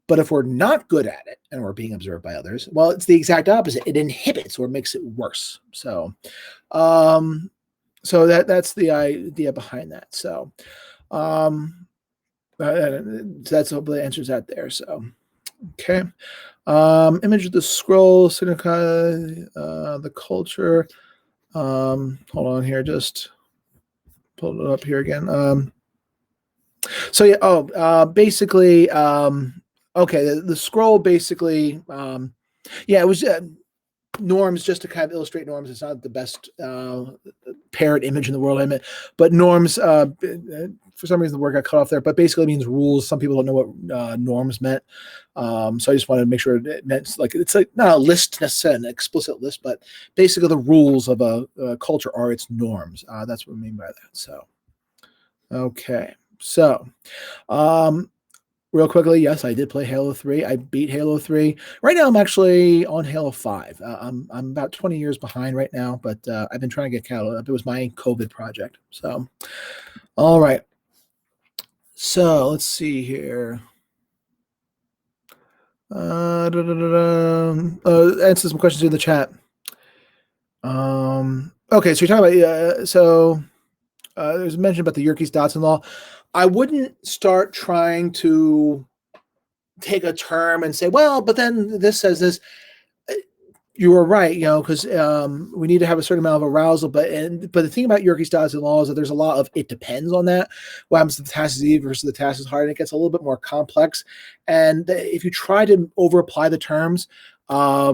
But if we're not good at it and we're being observed by others, well, it's the exact opposite. It inhibits or makes it worse. So, that's the idea behind that. So, that's hopefully answers that there. So, okay. Image of the scroll, the culture. Hold on here, just pull it up here again. So yeah, basically, okay, the scroll basically, it was norms, just to kind of illustrate norms. It's not the best parrot image in the world, but norms, for some reason the word got cut off there, but basically it means rules. Some people don't know what norms meant. So I just wanted to make sure it meant, like, it's like not a list necessarily, an explicit list, but basically the rules of a culture are its norms. That's what we mean by that. So, okay. So, real quickly, yes, I did play Halo 3. I beat Halo 3. Right now, I'm actually on Halo 5. I'm about 20 years behind right now, but I've been trying to get caught up. It was my COVID project. So, all right. So, let's see here. Answer some questions in the chat. Okay, so you're talking about, there's a mention about the Yerkes-Dodson law. I wouldn't start trying to take a term and say, well, but then this says this. You were right, because we need to have a certain amount of arousal. But the thing about Yerkes-Dodson law is that there's a lot of it depends on that. What happens to the task is easy versus the task is hard, and it gets a little bit more complex. And if you try to over-apply the terms, you're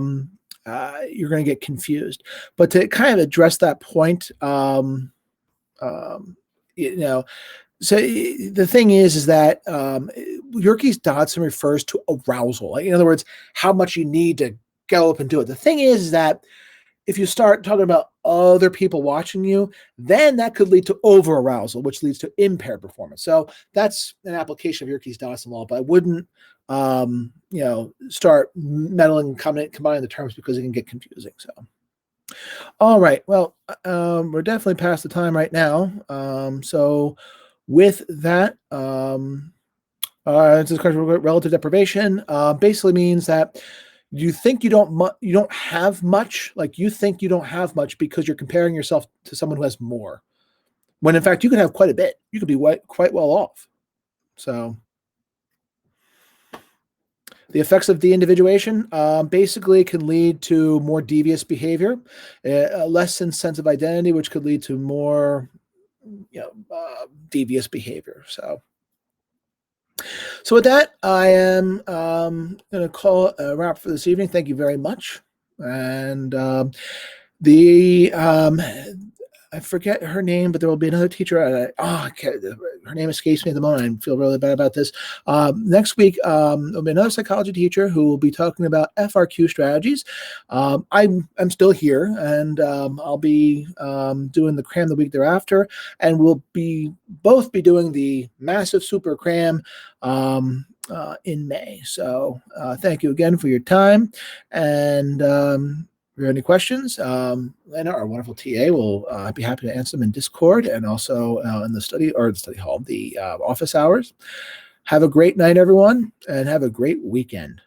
going to get confused. But to kind of address that point, so the thing is that Yerkes-Dodson refers to arousal. Like, in other words, how much you need to go up and do it. The thing is that if you start talking about other people watching you, then that could lead to over-arousal, which leads to impaired performance. So that's an application of Yerkes-Dawson law, but I wouldn't start meddling and combining the terms because it can get confusing. So, all right. Well, we're definitely past the time right now. So with that, this is relative deprivation. Basically means that you think you don't have much, like you think you don't have much because you're comparing yourself to someone who has more, when in fact you could have quite a bit. You could be quite well off. So the effects of de-individuation basically can lead to more devious behavior, a less sense of identity, which could lead to more devious behavior. So with that, I am going to call a wrap for this evening. Thank you very much. And I forget her name, but there will be another teacher. Her name escapes me at the moment. I feel really bad about this. Next week, there'll be another psychology teacher who will be talking about FRQ strategies. I'm still here, and I'll be doing the Cram the week thereafter, and we'll both be doing the massive super Cram in May. So thank you again for your time, and if you have any questions, Lena, our wonderful TA, will be happy to answer them in Discord and also in the study hall, the office hours. Have a great night, everyone, and have a great weekend.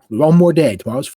One more day. Tomorrow's